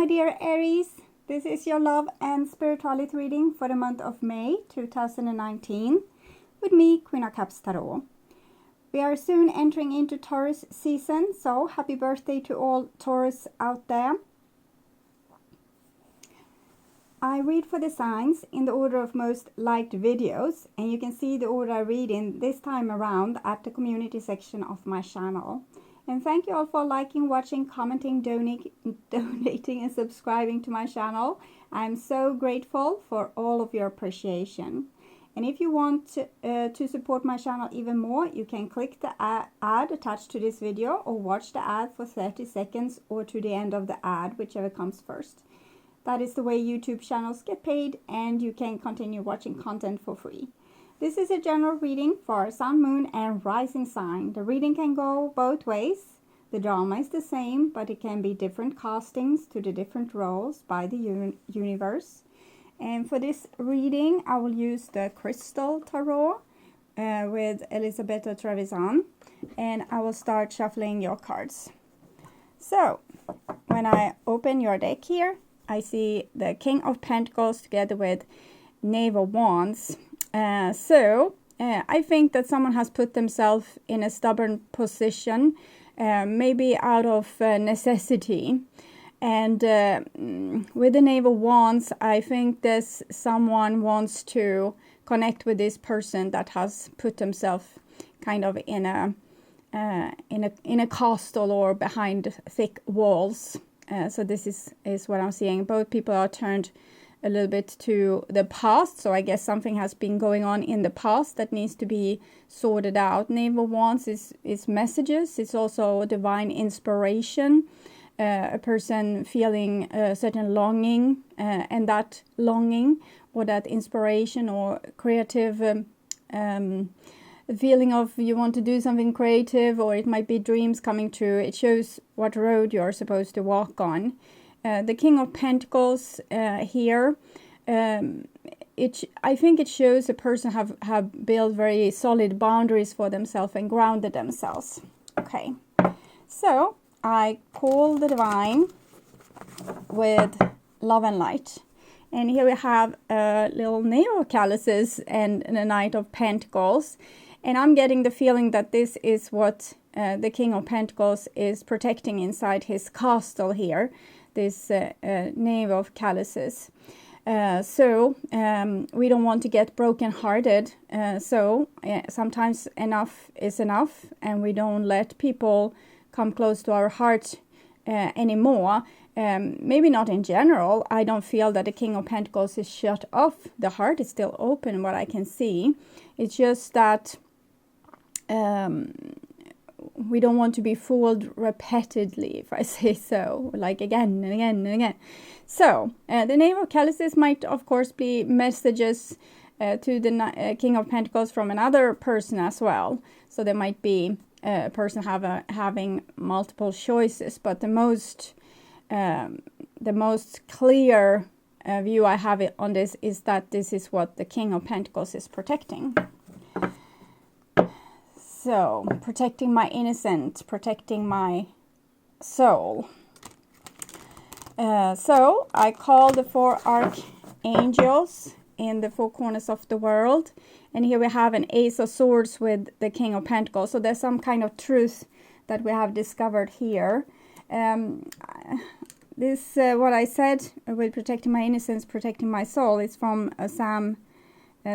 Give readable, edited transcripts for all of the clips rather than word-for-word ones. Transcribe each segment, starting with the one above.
my dear Aries. This is your love and spirituality reading for the month of May 2019 with me, Queen of Cups Tarot. We are soon entering into Taurus season, so happy birthday to all Taurus out there. I read for the signs in the order of most liked videos, and you can see the order I read in this time around at the community section of my channel. And thank you all for liking, watching, commenting, donating and subscribing to my channel. I'm so grateful for all of your appreciation. And if you want to support my channel even more, you can click the ad attached to this video or watch the ad for 30 seconds or to the end of the ad, whichever comes first. That is the way YouTube channels get paid, and you can continue watching content for free. This is a general reading for Sun, Moon and Rising sign. The reading can go both ways. The drama is the same, but it can be different castings to the different roles by the universe. And for this reading, I will use the Crystal Tarot with Elisabetta Trevisan. And I will start shuffling your cards. So, when I open your deck here, I see the King of Pentacles together with Knave of Wands. I think that someone has put themselves in a stubborn position, maybe out of necessity. And with the Knave of Wands, I think this someone wants to connect with this person that has put themselves kind of in a castle or behind thick walls. So this is what I'm seeing. Both people are turned a little bit to the past. So I guess something has been going on in the past that needs to be sorted out. Knave of Wands is messages. It's also divine inspiration. A person feeling a certain longing, and that longing or that inspiration or creative feeling of you want to do something creative, or it might be dreams coming true. It shows what road you're supposed to walk on. The King of Pentacles here, I think it shows a person have built very solid boundaries for themselves and grounded themselves. Okay, so I call the divine with love and light. And here we have a little Knave of Chalices and the Knight of Pentacles. And I'm getting the feeling that this is what the King of Pentacles is protecting inside his castle here. This Knave of Chalices. We don't want to get broken-hearted. Sometimes enough is enough, and we don't let people come close to our heart anymore. Maybe not in general. I don't feel that the King of Pentacles is shut off. The heart is still open, what I can see. It's just that we don't want to be fooled repeatedly, if I say so, like again and again and again. So, the Knave of Chalices might, of course, be messages to the King of Pentacles from another person as well. So there might be a person having multiple choices, but the most clear view I have on this is that this is what the King of Pentacles is protecting. So, protecting my innocence, protecting my soul. So, I call the 4 archangels in the 4 corners of the world. And here we have an Ace of Swords with the King of Pentacles. So, there's some kind of truth that we have discovered here. What I said with protecting my innocence, protecting my soul, is from a Sam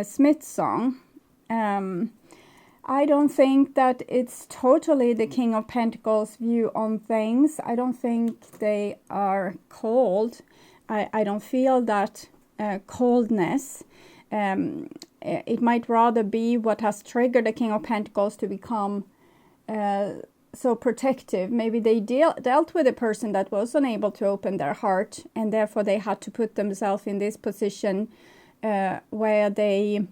Smith song. I don't think that it's totally the King of Pentacles view on things. I don't think they are cold. I don't feel that coldness. It might rather be what has triggered the King of Pentacles to become so protective. Maybe they dealt with a person that was unable to open their heart, and therefore they had to put themselves in this position where they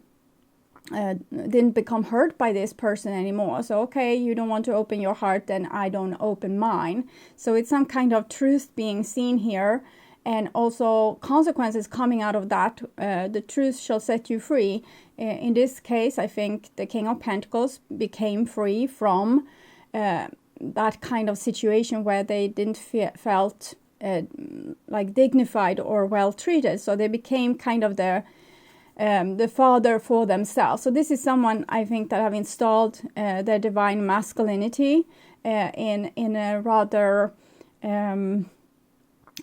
didn't become hurt by this person anymore. So, okay, you don't want to open your heart, then I don't open mine. So it's some kind of truth being seen here, and also consequences coming out of that. The truth shall set you free. In this case, I think the King of Pentacles became free from that kind of situation where they didn't felt like dignified or well treated. So they became kind of the father for themselves. So this is someone, I think, that have installed their divine masculinity in a rather in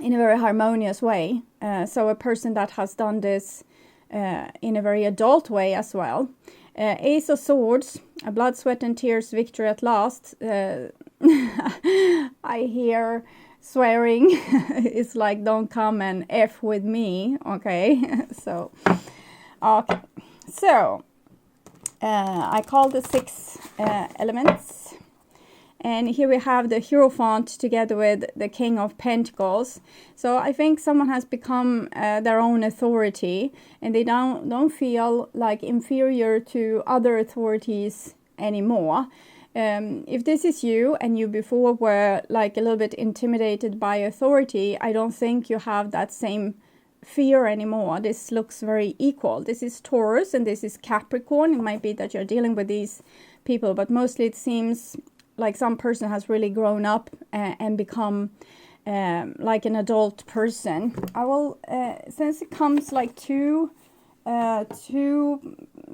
a very harmonious way. So a person that has done this in a very adult way as well. Ace of Swords, blood, sweat and tears, victory at last. I hear swearing. It's like, don't come and F with me, okay? So, okay. So, I call the 6 elements. And here we have the Hierophant together with the King of Pentacles. So I think someone has become their own authority, and they don't feel like inferior to other authorities anymore. If this is you, and you before were like a little bit intimidated by authority, I don't think you have that same fear anymore. This looks very equal. This is Taurus and this is Capricorn. It might be that you're dealing with these people, but mostly it seems like some person has really grown up and become like an adult person. I will, since it comes like two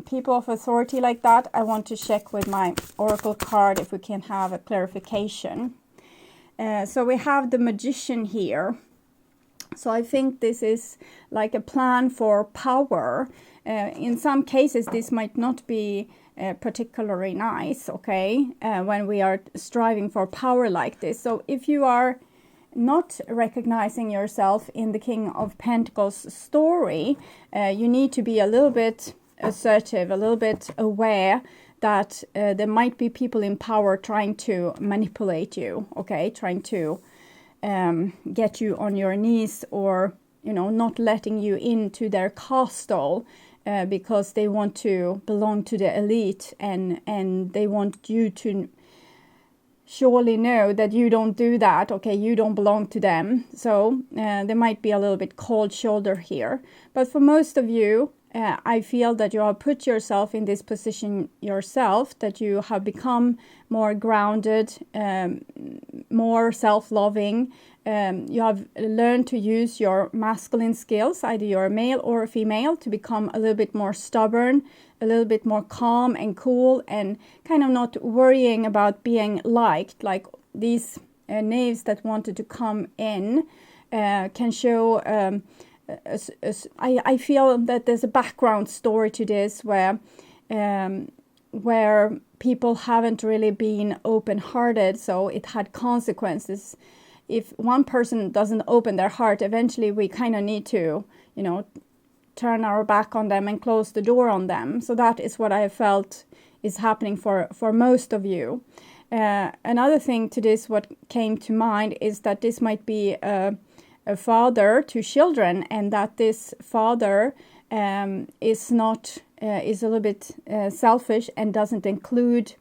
people of authority like that, I want to check with my oracle card if we can have a clarification. So we have the Magician here. So I think this is like a plan for power. In some cases, this might not be particularly nice, okay, when we are striving for power like this. So if you are not recognizing yourself in the King of Pentacles story, you need to be a little bit assertive, a little bit aware that there might be people in power trying to manipulate you, okay, trying to get you on your knees, or, you know, not letting you into their castle. Because they want to belong to the elite, and they want you to surely know that you don't do that, okay, you don't belong to them. So there might be a little bit cold shoulder here. But for most of you, I feel that you have put yourself in this position yourself, that you have become more grounded, more self-loving. You have learned to use your masculine skills, either you're a male or a female, to become a little bit more stubborn, a little bit more calm and cool, and kind of not worrying about being liked. Like these knaves that wanted to come in can show... I feel that there's a background story to this where people haven't really been open-hearted, so it had consequences. If one person doesn't open their heart, eventually we kind of need to, you know, turn our back on them and close the door on them. So that is what I felt is happening for most of you. Another thing to this, what came to mind, is that this might be a father to children, and that this father is not is a little bit selfish and doesn't include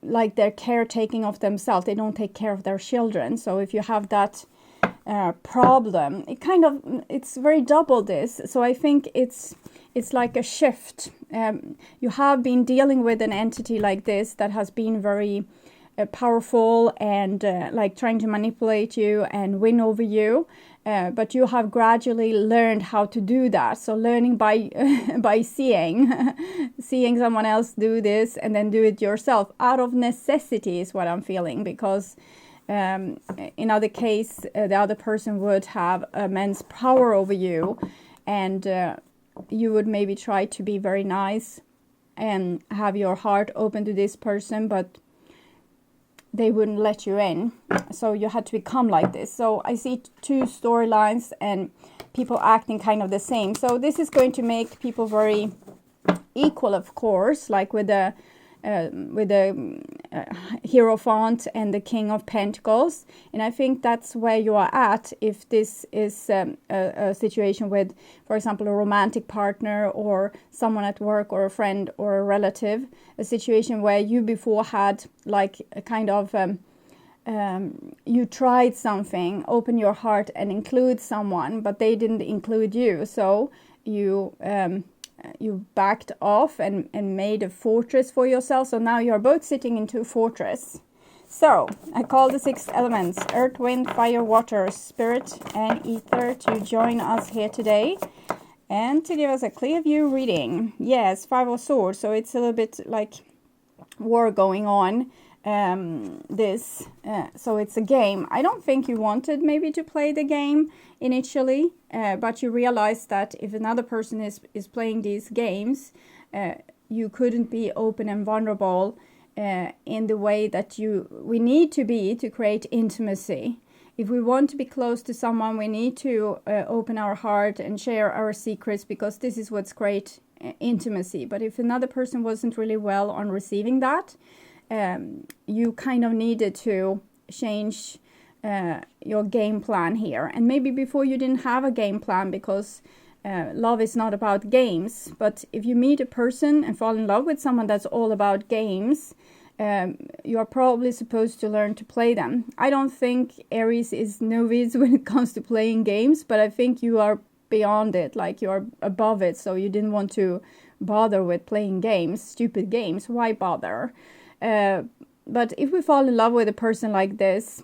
like their caretaking of themselves. They don't take care of their children. So if you have that problem, it's very double this. So I think it's like a shift. You have been dealing with an entity like this that has been very powerful and like trying to manipulate you and win over you, but you have gradually learned how to do that. So learning by by seeing someone else do this and then do it yourself out of necessity is what I'm feeling, because in other case the other person would have immense power over you, and you would maybe try to be very nice and have your heart open to this person, but they wouldn't let you in. So you had to become like this. So I see two storylines and people acting kind of the same. So this is going to make people very equal, of course, like with the Hierophant and the King of Pentacles. And I think that's where you are at if this is a situation with, for example, a romantic partner or someone at work or a friend or a relative, a situation where you before had like a kind of you tried something, open your heart and include someone, but they didn't include you. So you backed off and made a fortress for yourself. So now you're both sitting into a fortress. So, I call the 6 elements, earth, wind, fire, water, spirit, and ether, to join us here today and to give us a clear view reading. Yes, 5 of Swords, so it's a little bit like war going on. So it's a game. I don't think you wanted maybe to play the game initially, but you realized that if another person is playing these games, you couldn't be open and vulnerable in the way that we need to be to create intimacy. If we want to be close to someone, we need to open our heart and share our secrets, because this is what's great intimacy. But if another person wasn't really well on receiving that, you kind of needed to change your game plan here. And maybe before you didn't have a game plan, because love is not about games. But if you meet a person and fall in love with someone that's all about games, you are probably supposed to learn to play them. I don't think Aries is novice when it comes to playing games, but I think you are beyond it, like you are above it, so you didn't want to bother with playing games, stupid games. Why bother? But if we fall in love with a person like this,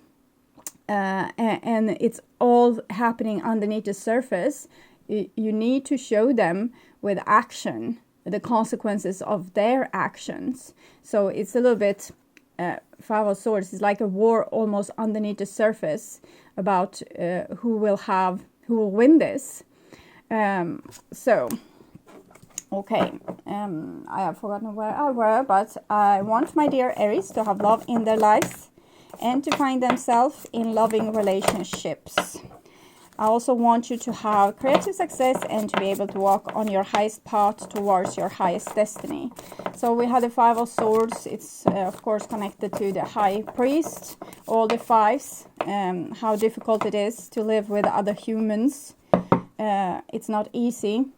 and it's all happening underneath the surface, you need to show them with action the consequences of their actions. So it's a little bit, 5 of Swords is like a war almost underneath the surface about who will win this. Okay, I have forgotten where I were, but I want my dear Aries to have love in their lives and to find themselves in loving relationships. I also want you to have creative success and to be able to walk on your highest path towards your highest destiny. So we had the 5 of Swords. It's of course connected to the High Priest, all the 5s, how difficult it is to live with other humans. It's not easy.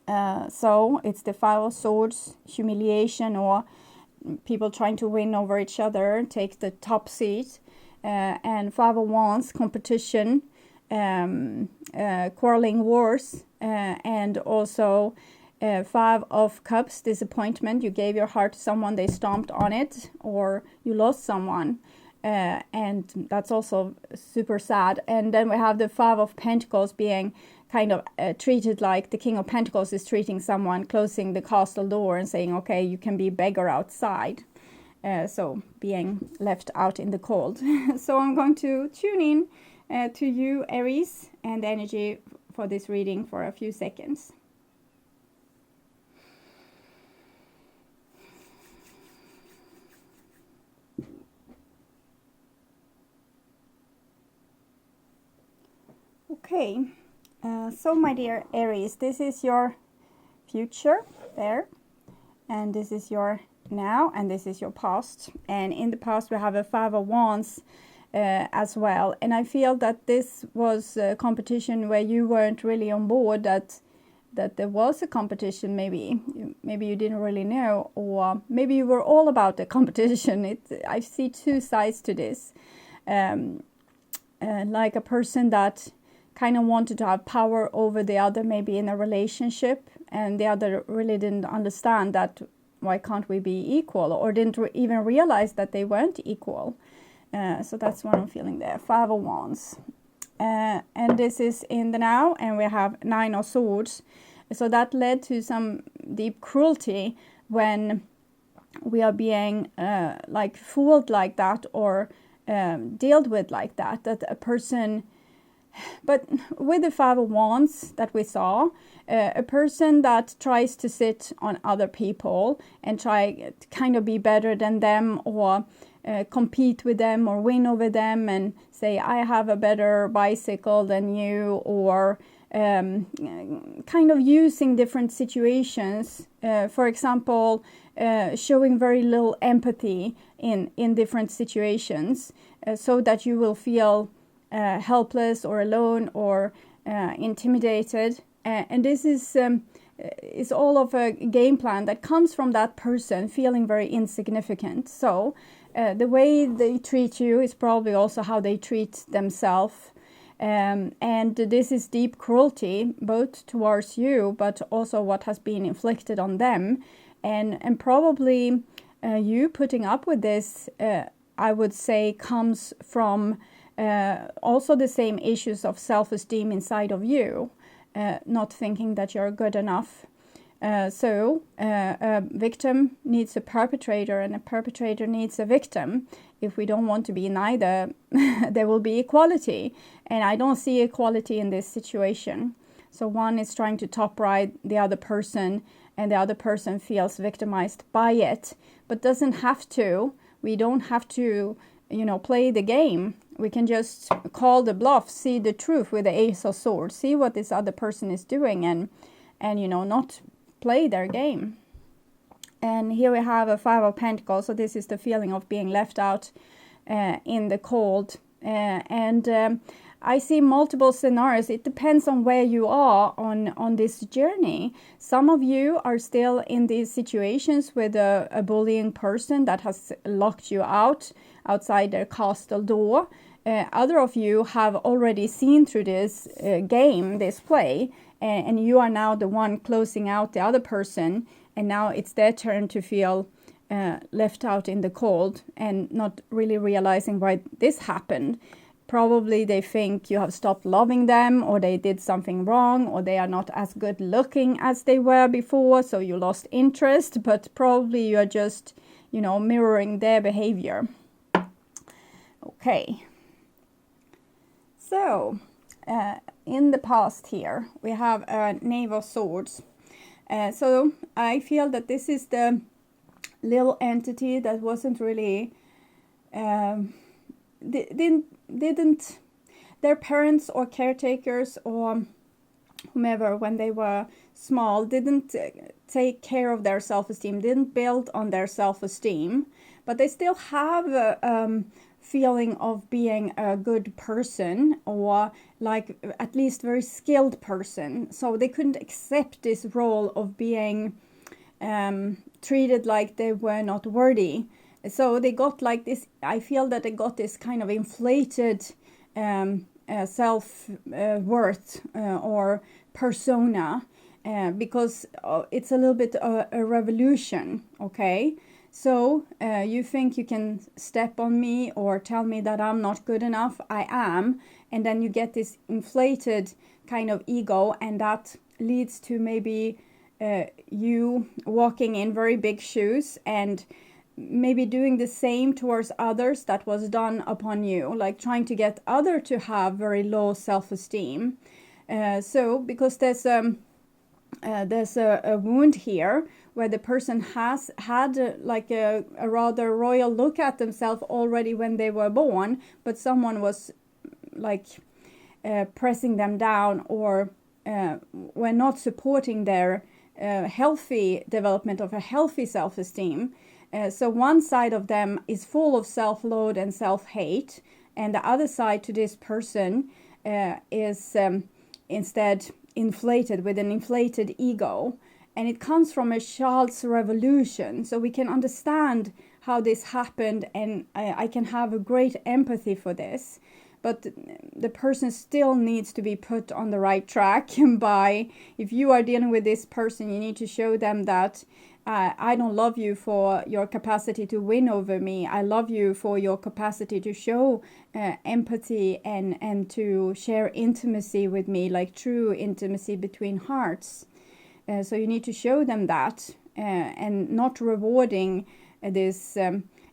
So it's the 5 of Swords, humiliation, or people trying to win over each other, take the top seat, and 5 of Wands, competition, quarreling, wars, and also 5 of Cups, disappointment. You gave your heart to someone, they stomped on it, or you lost someone, and that's also super sad. And then we have the 5 of Pentacles being kind of treated like the King of Pentacles is treating someone, closing the castle door and saying, okay, you can be a beggar outside. So being left out in the cold. So I'm going to tune in to you, Aries, and the energy for this reading for a few seconds. Okay. So my dear Aries, this is your future there, and this is your now, and this is your past. And in the past we have a 5 of Wands as well, and I feel that this was a competition where you weren't really on board, that there was a competition. Maybe you didn't really know, or maybe you were all about the competition. I see 2 sides to this, like a person that kind of wanted to have power over the other, maybe in a relationship, and the other really didn't understand that, why can't we be equal, or didn't even realize that they weren't equal. So that's what I'm feeling there. 5 of Wands, and this is in the now, and we have 9 of Swords. So that led to some deep cruelty when we are being like fooled like that, or dealt with like that a person. But with the 5 of Wands that we saw, a person that tries to sit on other people and try to kind of be better than them, or compete with them, or win over them, and say, I have a better bicycle than you, or kind of using different situations, for example, showing very little empathy in different situations, so that you will feel helpless or alone or intimidated, and this is all of a game plan that comes from that person feeling very insignificant. So the way they treat you is probably also how they treat themselves, and this is deep cruelty, both towards you but also what has been inflicted on them, and probably you putting up with this I would say comes from also the same issues of self-esteem inside of you, not thinking that you're good enough. So a victim needs a perpetrator, and a perpetrator needs a victim. If we don't want to be neither, there will be equality. And I don't see equality in this situation. So one is trying to top ride the other person, and the other person feels victimized by it, but doesn't have to. We don't have to, play the game. We can just call the bluff, see the truth with the Ace of Swords, see what this other person is doing, and not play their game. And here we have a Five of Pentacles. So this is the feeling of being left out in the cold. I see multiple scenarios. It depends on where you are on this journey. Some of you are still in these situations with a bullying person that has locked you out outside their castle door. Other of you have already seen through this game, this play, and you are now the one closing out the other person, and now it's their turn to feel left out in the cold and not really realizing why this happened. Probably they think you have stopped loving them, or they did something wrong, or they are not as good looking as they were before, so you lost interest, but probably you are just, mirroring their behavior. Okay. So, in the past here, we have a Knave of Swords. So I feel that this is the little entity that wasn't really, didn't their parents or caretakers or whomever, when they were small, didn't take care of their self-esteem, didn't build on their self-esteem, but they still have a feeling of being a good person, or like at least very skilled person. So they couldn't accept this role of being treated like they were not worthy. So they got like this, I feel that they got this kind of inflated self-worth or persona, because it's a little bit a revolution, okay? So you think you can step on me or tell me that I'm not good enough. I am. And then you get this inflated kind of ego, and that leads to maybe you walking in very big shoes and maybe doing the same towards others that was done upon you, like trying to get others to have very low self-esteem. So because there's a wound here where the person has had like a rather royal look at themselves already when they were born, but someone was like pressing them down, or were not supporting their healthy development of a healthy self-esteem. So one side of them is full of self-loathe and self-hate, and the other side to this person is instead inflated with an inflated ego. And it comes from a child's revolution. So we can understand how this happened, and I can have a great empathy for this. But the person still needs to be put on the right track by, if you are dealing with this person, you need to show them that I don't love you for your capacity to win over me. I love you for your capacity to show empathy and to share intimacy with me, like true intimacy between hearts. So you need to show them that, and not rewarding this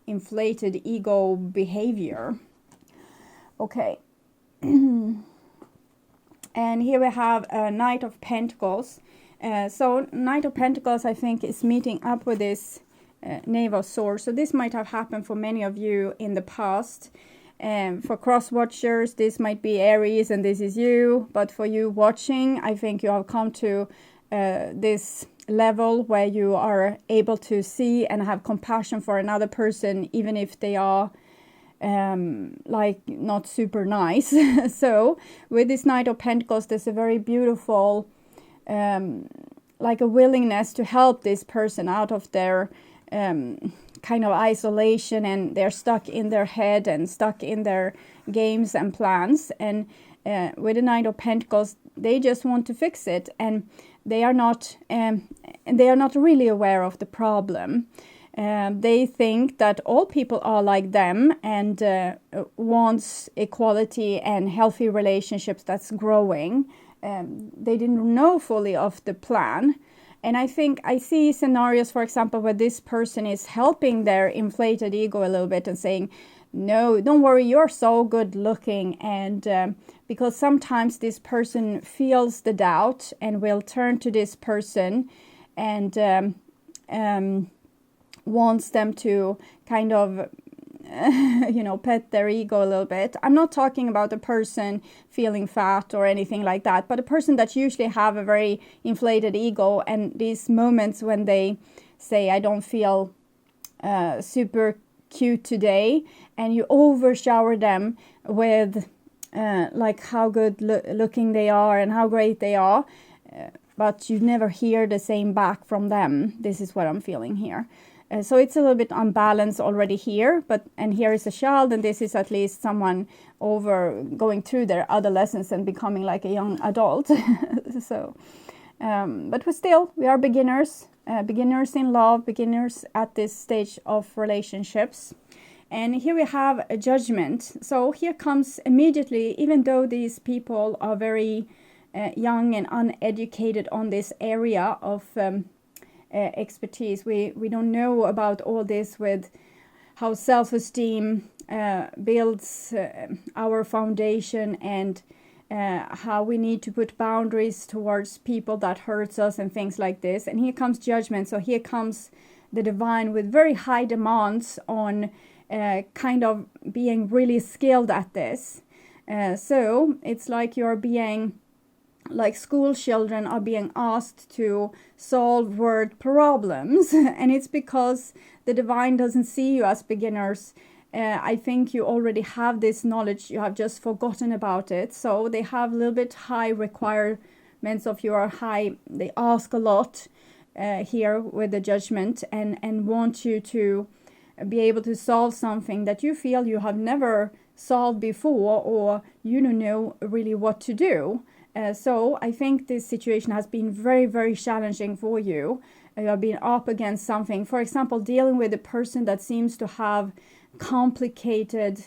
inflated ego behavior. Okay. And here we have a Knight of Pentacles. So Knight of Pentacles, I think, is meeting up with this Knave of Swords. So this might have happened for many of you in the past. For cross-watchers, this might be Aries and this is you. But for you watching, I think you have come to this level where you are able to see and have compassion for another person, even if they are like not super nice. So with this Knight of Pentacles, there's a very beautiful like a willingness to help this person out of their kind of isolation, and they're stuck in their head and stuck in their games and plans. And with the Knight of Pentacles, they just want to fix it, and they are not really aware of the problem. They think that all people are like them and wants equality and healthy relationships that's growing. They didn't know fully of the plan. And I think I see scenarios, for example, where this person is helping their inflated ego a little bit and saying, no, don't worry, you're so good looking. And because sometimes this person feels the doubt and will turn to this person and wants them to kind of, pet their ego a little bit. I'm not talking about a person feeling fat or anything like that, but a person that usually have a very inflated ego, and these moments when they say, I don't feel super cute today, and you overshower them with like how good looking they are and how great they are, but you never hear the same back from them. This is what I'm feeling here. So it's a little bit unbalanced already here, and here is a child, and this is at least someone going through their adolescence and becoming like a young adult. So, but we are beginners, beginners in love, beginners at this stage of relationships. And here we have a judgment. So here comes immediately, even though these people are very young and uneducated on this area of expertise. We don't know about all this with how self-esteem builds our foundation, and how we need to put boundaries towards people that hurts us and things like this. And here comes judgment. So here comes the divine with very high demands on kind of being really skilled at this. So it's like you're being like school children are being asked to solve word problems, and it's because the divine doesn't see you as beginners. I think you already have this knowledge, you have just forgotten about it. So they have a little bit high requirements of your high, they ask a lot here with the judgment, and want you to be able to solve something that you feel you have never solved before, or you don't know really what to do. So I think this situation has been very, very challenging for you. You have been up against something. For example, dealing with a person that seems to have complicated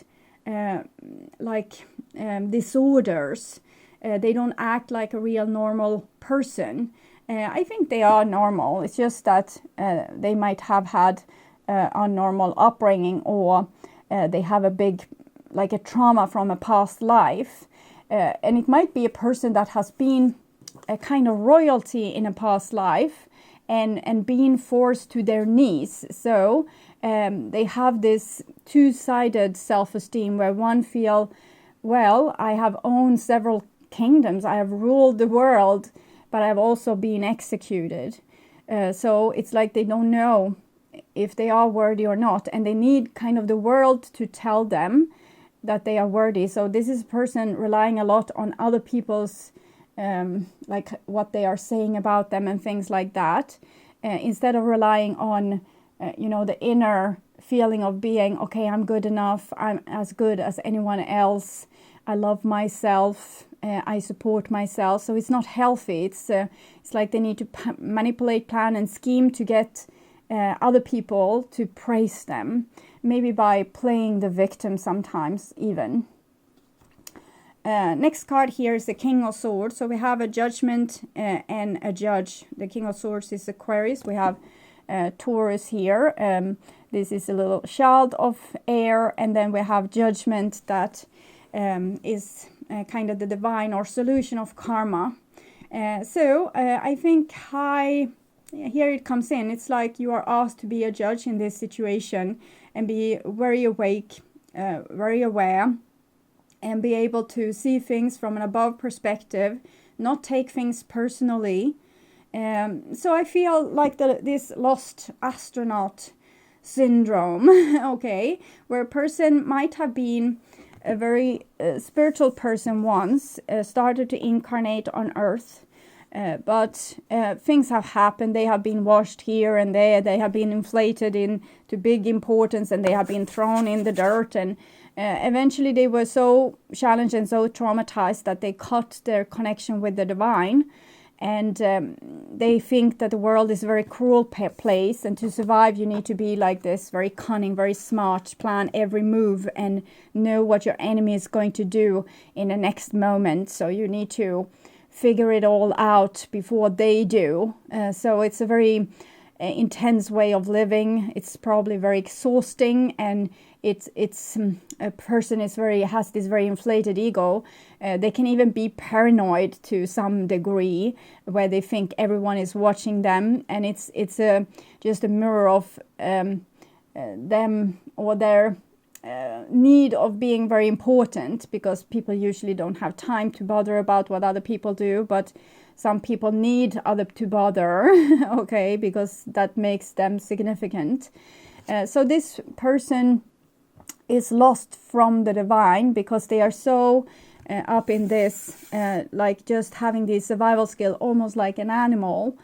disorders. They don't act like a real normal person. I think they are normal. It's just that they might have had a normal upbringing, or they have a big, like a trauma from a past life. And it might be a person that has been a kind of royalty in a past life and being forced to their knees. So they have this two-sided self-esteem where one feel, well, I have owned several kingdoms, I have ruled the world, but I've also been executed. So it's like they don't know if they are worthy or not, and they need kind of the world to tell them that they are worthy. So this is a person relying a lot on other people's like what they are saying about them and things like that, instead of relying on the inner feeling of being, okay, I'm good enough, I'm as good as anyone else, I love myself, I support myself. So it's not healthy. It's like they need to manipulate, plan and scheme to get other people to praise them, maybe by playing the victim sometimes even. Next card here is the King of Swords. So we have a judgment and a judge. The King of Swords is Aquarius. We have Taurus here. This is a little child of air. And then we have judgment that is kind of the divine or solution of karma. So I think here it comes in. It's like you are asked to be a judge in this situation and be very awake, very aware, and be able to see things from an above perspective, not take things personally. So I feel like this lost astronaut syndrome, okay, where a person might have been a very spiritual person once, started to incarnate on Earth, but things have happened. They have been washed here and there. They have been inflated into big importance, and they have been thrown in the dirt, and eventually they were so challenged and so traumatized that they cut their connection with the divine. and they think that the world is a very cruel place, and to survive you need to be like this, very cunning, very smart, plan every move and know what your enemy is going to do in the next moment. So you need to figure it all out before they do. So it's a very intense way of living. It's probably very exhausting, and it's a person has this very inflated ego. They can even be paranoid to some degree, where they think everyone is watching them, and it's just a mirror of them, or their need of being very important, because people usually don't have time to bother about what other people do, but some people need other to bother, okay, because that makes them significant. So this person is lost from the divine, because they are so up in this, like just having the survival skill, almost like an animal.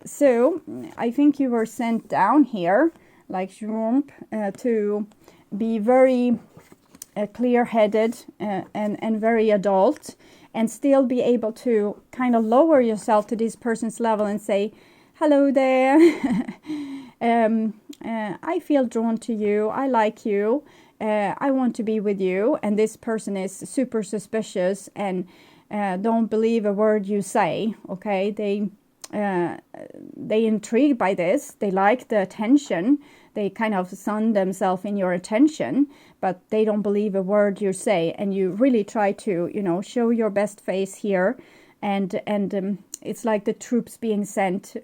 So I think you were sent down here, like Jump, to be very clear-headed and very adult, and still be able to kind of lower yourself to this person's level and say, hello there, I feel drawn to you, I like you, I want to be with you. And this person is super suspicious and don't believe a word you say, okay? They intrigued by this, they like the attention, they kind of sun themselves in your attention, but they don't believe a word you say, and you really try to, you know, show your best face here, and it's like the troops being sent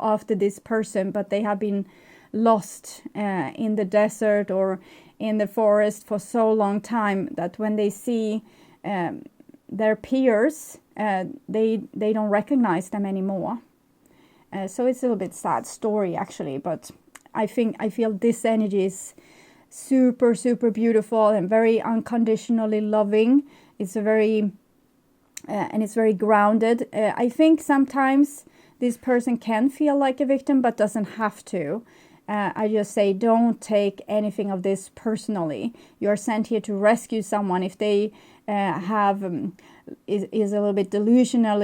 after this person, but they have been lost in the desert or in the forest for so long time that when they see their peers, they don't recognize them anymore. So it's a little bit sad story actually, but I feel this energy is super, super beautiful and very unconditionally loving. It's a very and it's very grounded. I think sometimes this person can feel like a victim, but doesn't have to. I just say, don't take anything of this personally. You are sent here to rescue someone. If they is a little bit delusional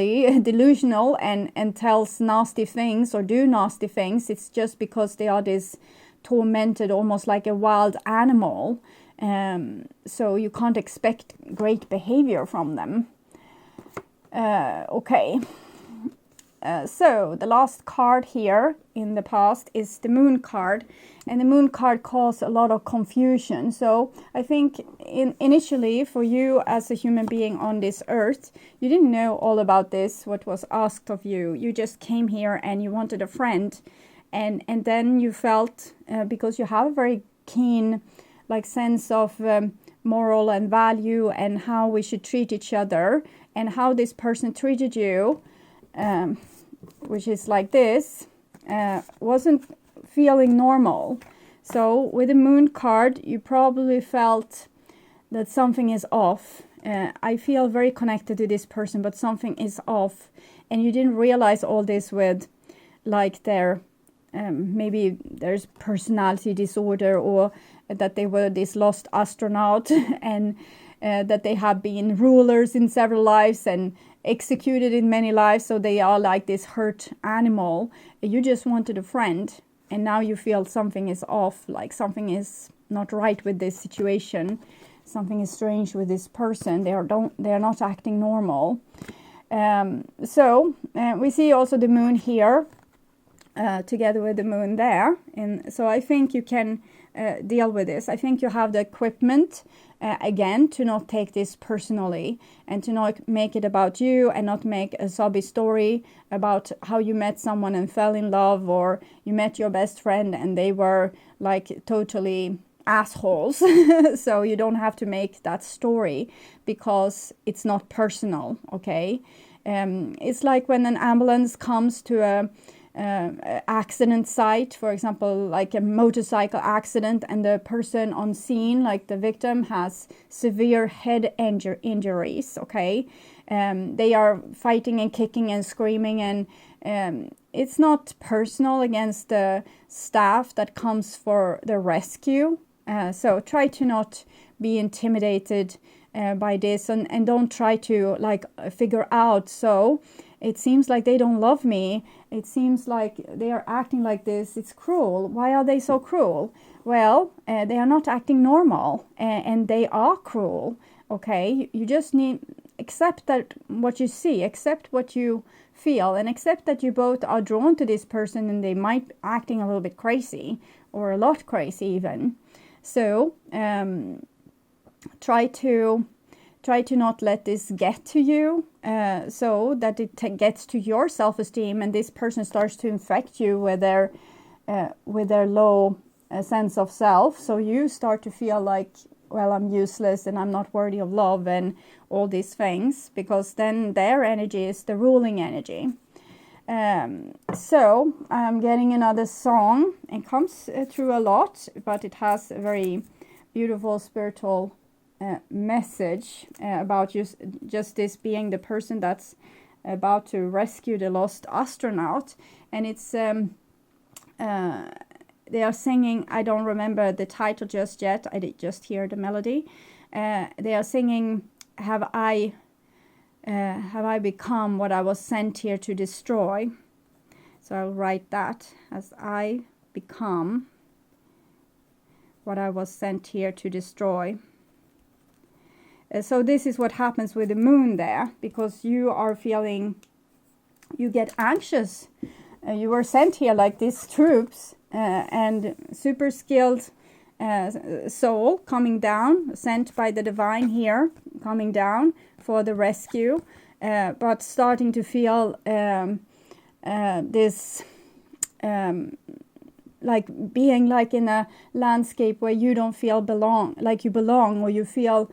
and tells nasty things or do nasty things, it's just because they are this tormented, almost like a wild animal. So you can't expect great behavior from them. Okay. So the last card here in the past is the Moon card, and the Moon card caused a lot of confusion. So I think initially for you as a human being on this earth, you didn't know all about this, what was asked of you. You just came here and you wanted a friend, and then you felt, because you have a very keen like sense of moral and value and how we should treat each other, and how this person treated you, which is like this, wasn't feeling normal. So with the Moon card, you probably felt that something is off. I feel very connected to this person, but something is off. And you didn't realize all this with like their, maybe there's personality disorder, or that they were this lost astronaut and that they have been rulers in several lives and executed in many lives, so they are like this hurt animal. You just wanted a friend, and now you feel something is off, like something is not right with this situation, something is strange with this person. They are not acting normal. So we see also the Moon here together with the Moon there, and so I think you can deal with this. I think you have the equipment again to not take this personally, and to not make it about you, and not make a sobby story about how you met someone and fell in love, or you met your best friend and they were like totally assholes. So you don't have to make that story, because it's not personal, okay? It's like when an ambulance comes to a accident site, for example, like a motorcycle accident, and the person on scene, like the victim, has severe head injuries, okay? They are fighting and kicking and screaming, and it's not personal against the staff that comes for the rescue. So try to not be intimidated by this, and don't try to like figure out. So it seems like they don't love me. It seems like they are acting like this. It's cruel. Why are they so cruel? Well, they are not acting normal, and they are cruel. Okay, you just need accept that what you see, accept what you feel, and accept that you both are drawn to this person, and they might be acting a little bit crazy, or a lot crazy even. So try to not let this get to you, so that it gets to your self-esteem, and this person starts to infect you with their low sense of self. So you start to feel like, well, I'm useless and I'm not worthy of love and all these things, because then their energy is the ruling energy. So I'm getting another song. It comes through a lot, but it has a very beautiful spiritual message about just this being the person that's about to rescue the lost astronaut. And it's they are singing, I don't remember the title just yet, I did just hear the melody. They are singing, have I become what I was sent here to destroy? So I'll write that as I become what I was sent here to destroy. So this is what happens with the moon there, because you are feeling, you get anxious. You were sent here like these troops, and super skilled soul coming down, sent by the divine here, coming down for the rescue, but starting to feel this like being like in a landscape where you don't feel like you belong, or you feel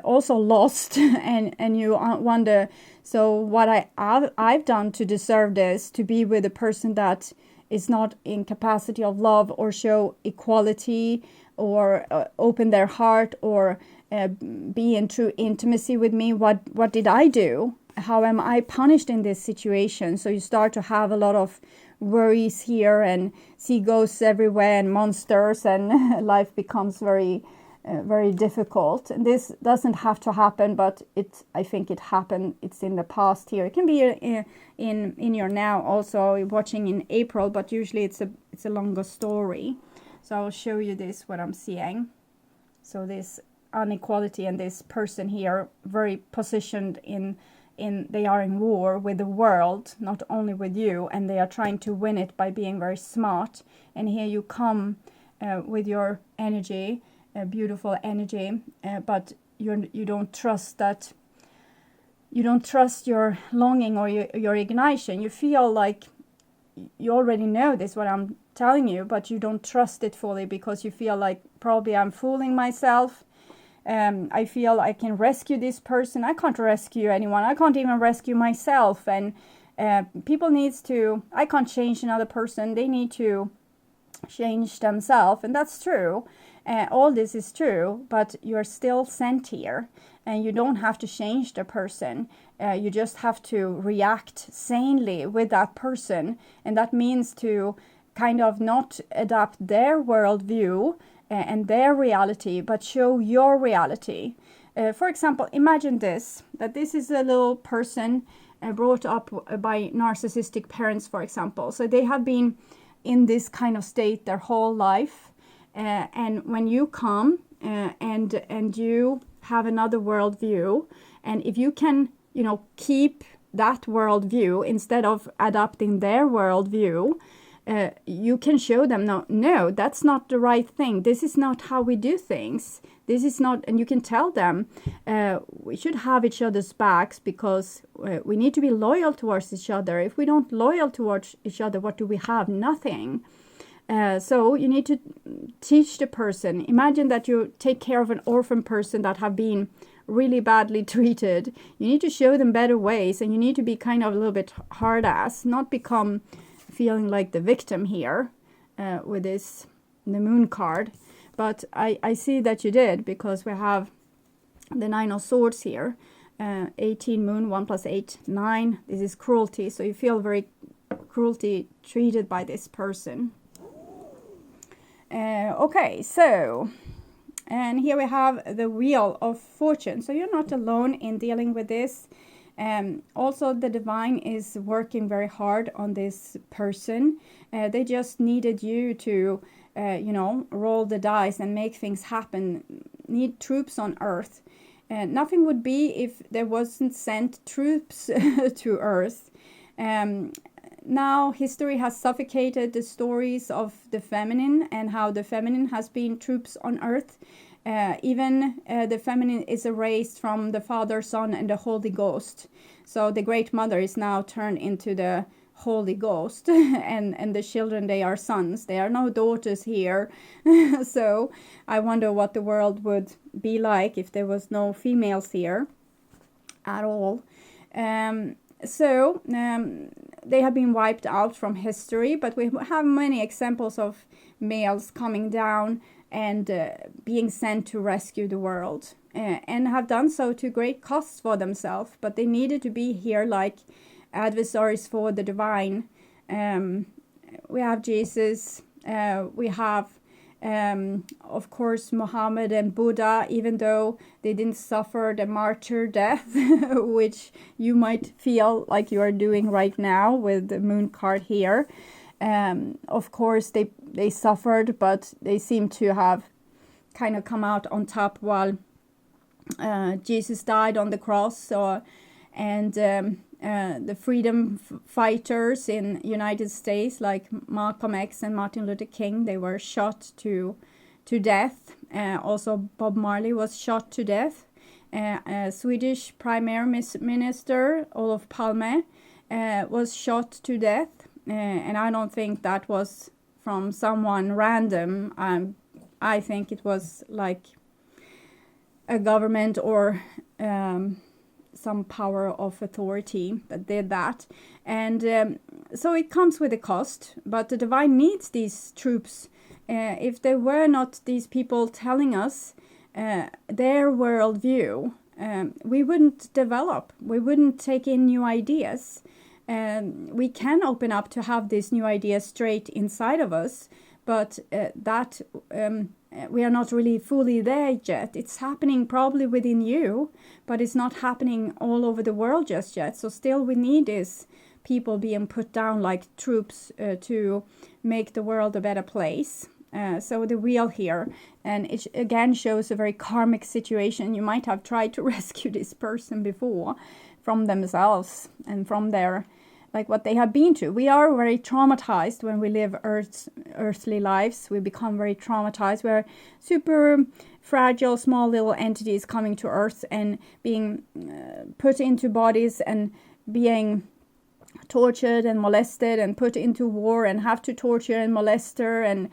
also lost, and you wonder, so what I've done to deserve this, to be with a person that is not in capacity of love, or show equality, or open their heart, or be in true intimacy with me. What did I do? How am I punished in this situation? So you start to have a lot of worries here, and see ghosts everywhere, and monsters, and life becomes very difficult. And this doesn't have to happen, but I think it happened. It's in the past here. It can be in your now also, watching in April, but usually it's a longer story. So I'll show you this, what I'm seeing. So this inequality, and this person here very positioned in they are in war with the world, not only with you, and they are trying to win it by being very smart. And here you come with your energy, beautiful energy, but you don't trust that. You don't trust your longing or your ignition. You feel like you already know this, what I'm telling you, but you don't trust it fully, because you feel like probably I'm fooling myself. I feel I can rescue this person. I can't rescue anyone. I can't even rescue myself. And people needs to, I can't change another person. They need to change themselves. And that's true. All this is true, but you're still sent here, and you don't have to change the person. You just have to react sanely with that person. And that means to kind of not adapt their worldview and their reality, but show your reality. For example, imagine this, that this is a little person brought up by narcissistic parents, for example. So they have been in this kind of state their whole life. And when you come and you have another worldview, and if you can, keep that worldview instead of adopting their worldview, you can show them, no, that's not the right thing. This is not how we do things. This is not, and you can tell them, we should have each other's backs, because we need to be loyal towards each other. If we don't loyal towards each other, what do we have? Nothing. So you need to teach the person. Imagine that you take care of an orphan person that have been really badly treated. You need to show them better ways, and you need to be kind of a little bit hard ass, not become feeling like the victim here with the moon card. But I see that you did, because we have the 9 of swords here. 18 moon, 1 + 8, 9. This is cruelty. So you feel very cruelty treated by this person. Okay, so, and here we have the Wheel of Fortune. So you're not alone in dealing with this. Also, the divine is working very hard on this person. They just needed you to, roll the dice and make things happen. Need troops on Earth. Nothing would be if there wasn't sent troops to Earth. Now history has suffocated the stories of the feminine and how the feminine has been troops on Earth. Even the feminine is erased from the Father, Son, and the Holy Ghost. So the Great Mother is now turned into the Holy Ghost, and the children, they are sons. There are no daughters here. So I wonder what the world would be like if there was no females here at all. They have been wiped out from history, but we have many examples of males coming down and being sent to rescue the world, and have done so to great cost for themselves, but they needed to be here like adversaries for the divine. We have Jesus, we have of course Muhammad and Buddha, even though they didn't suffer the martyr death, which you might feel like you are doing right now with the moon card here. Of course they suffered, but they seem to have kind of come out on top while Jesus died on the cross. And the freedom fighters in United States like Malcolm X and Martin Luther King, they were shot to death. Also Bob Marley was shot to death. Swedish Prime Minister Olof Palme was shot to death. And I don't think that was from someone random. I think it was like a government or some power of authority that did that. And so it comes with a cost, but the divine needs these troops. If there were not these people telling us their worldview, we wouldn't develop, we wouldn't take in new ideas. We can open up to have these new ideas straight inside of us, but we are not really fully there yet. It's happening probably within you, but it's not happening all over the world just yet. So still we need these people being put down like troops to make the world a better place. So the wheel here, and it again shows a very karmic situation. You might have tried to rescue this person before from themselves and from their, like what they have been to. We are very traumatized when we live earthly lives. We become very traumatized. We're super fragile, small little entities coming to Earth and being put into bodies and being tortured and molested and put into war and have to torture and molest her, and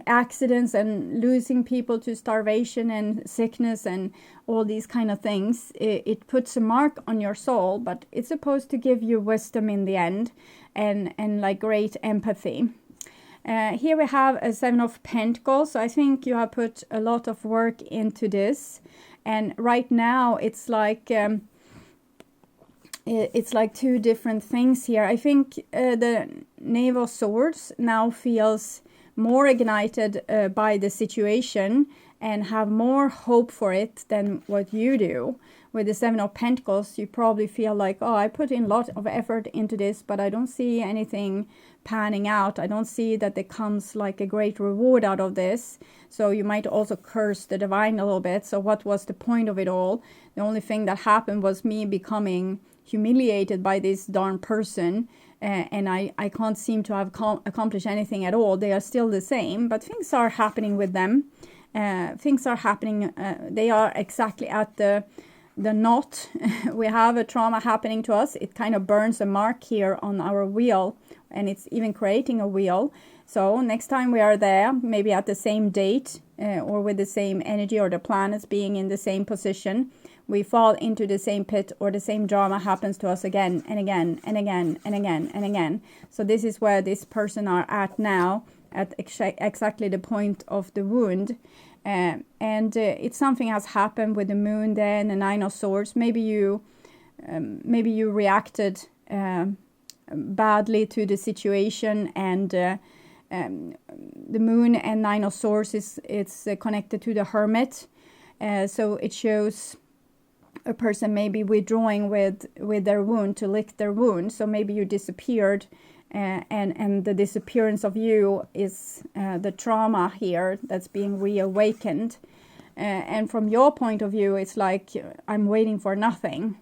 accidents and losing people to starvation and sickness and all these kind of things. It puts a mark on your soul, but it's supposed to give you wisdom in the end and like great empathy. Here we have a 7 of Pentacles. So I think you have put a lot of work into this, and right now it's like two different things here. I think the Knave of Swords now feels more ignited by the situation and have more hope for it than what you do. With the 7 of Pentacles, you probably feel like, oh, I put in a lot of effort into this, but I don't see anything panning out. I don't see that there comes like a great reward out of this. So you might also curse the divine a little bit. So what was the point of it all? The only thing that happened was me becoming humiliated by this darn person, and I can't seem to have accomplished anything at all. They are still the same, but things are happening with them. Things are happening. They are exactly at the knot. We have a trauma happening to us. It kind of burns a mark here on our wheel, and it's even creating a wheel. So next time we are there, maybe at the same date or with the same energy, or the planets being in the same position, we fall into the same pit, or the same drama happens to us again and again and again and again and again. So this is where this person are at now, at exactly the point of the wound. And it's something has happened with the moon there and the 9 of Swords. Maybe you reacted badly to the situation, and the moon and 9 of Swords it's connected to the Hermit. So it shows a person may be withdrawing with their wound to lick their wound. So maybe you disappeared, and the disappearance of you is the trauma here that's being reawakened. And from your point of view, it's like, I'm waiting for nothing.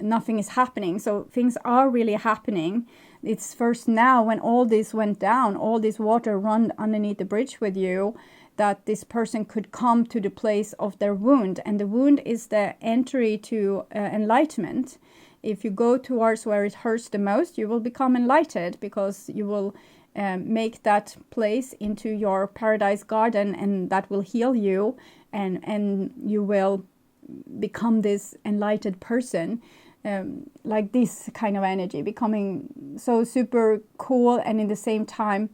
Nothing is happening. So things are really happening. It's first now, when all this went down, all this water run underneath the bridge with you, that this person could come to the place of their wound. And the wound is the entry to enlightenment. If you go towards where it hurts the most, you will become enlightened, because you will make that place into your paradise garden, and that will heal you, and you will become this enlightened person, like this kind of energy, becoming so super cool, and in the same time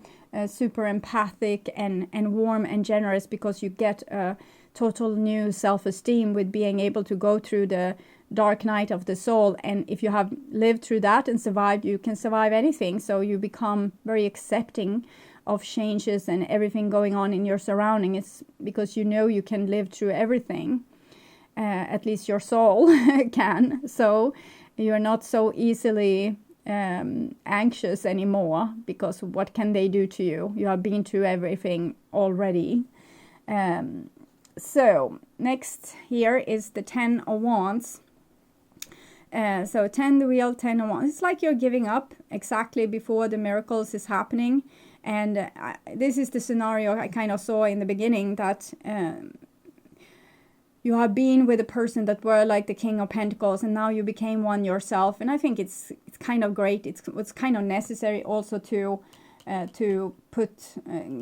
super empathic and warm and generous, because you get a total new self-esteem with being able to go through the dark night of the soul. And if you have lived through that and survived, you can survive anything. So you become very accepting of changes and everything going on in your surrounding. It's because you know you can live through everything, at least your soul can. So you're not so easily anxious anymore, because what can they do to you? You have been through everything already. So next here is the 10 of Wands. So 10, the wheel, 10 of Wands. It's like you're giving up exactly before the miracles is happening. And this is the scenario I kind of saw in the beginning, that you have been with a person that were like the King of Pentacles, and now you became one yourself. And I think it's kind of great. It's kind of necessary also to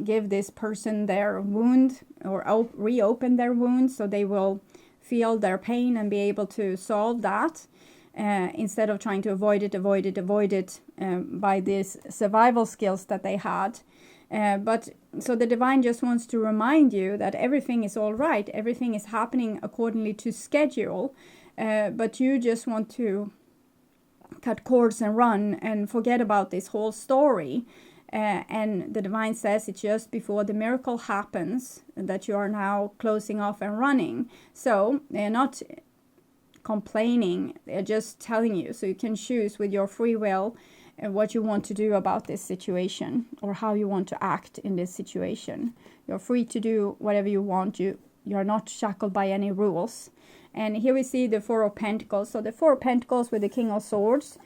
give this person their wound, or reopen their wound, so they will feel their pain and be able to solve that, instead of trying to avoid it by these survival skills that they had. But so the divine just wants to remind you that everything is all right. Everything is happening accordingly to schedule. But you just want to cut cords and run and forget about this whole story. And the divine says it's just before the miracle happens that you are now closing off and running. So they're not complaining. They're just telling you. So you can choose with your free will what you want to do about this situation, or how you want to act in this situation. You're free to do whatever you want. You're not shackled by any rules. And here we see the 4 of Pentacles. So the 4 of Pentacles with the King of Swords.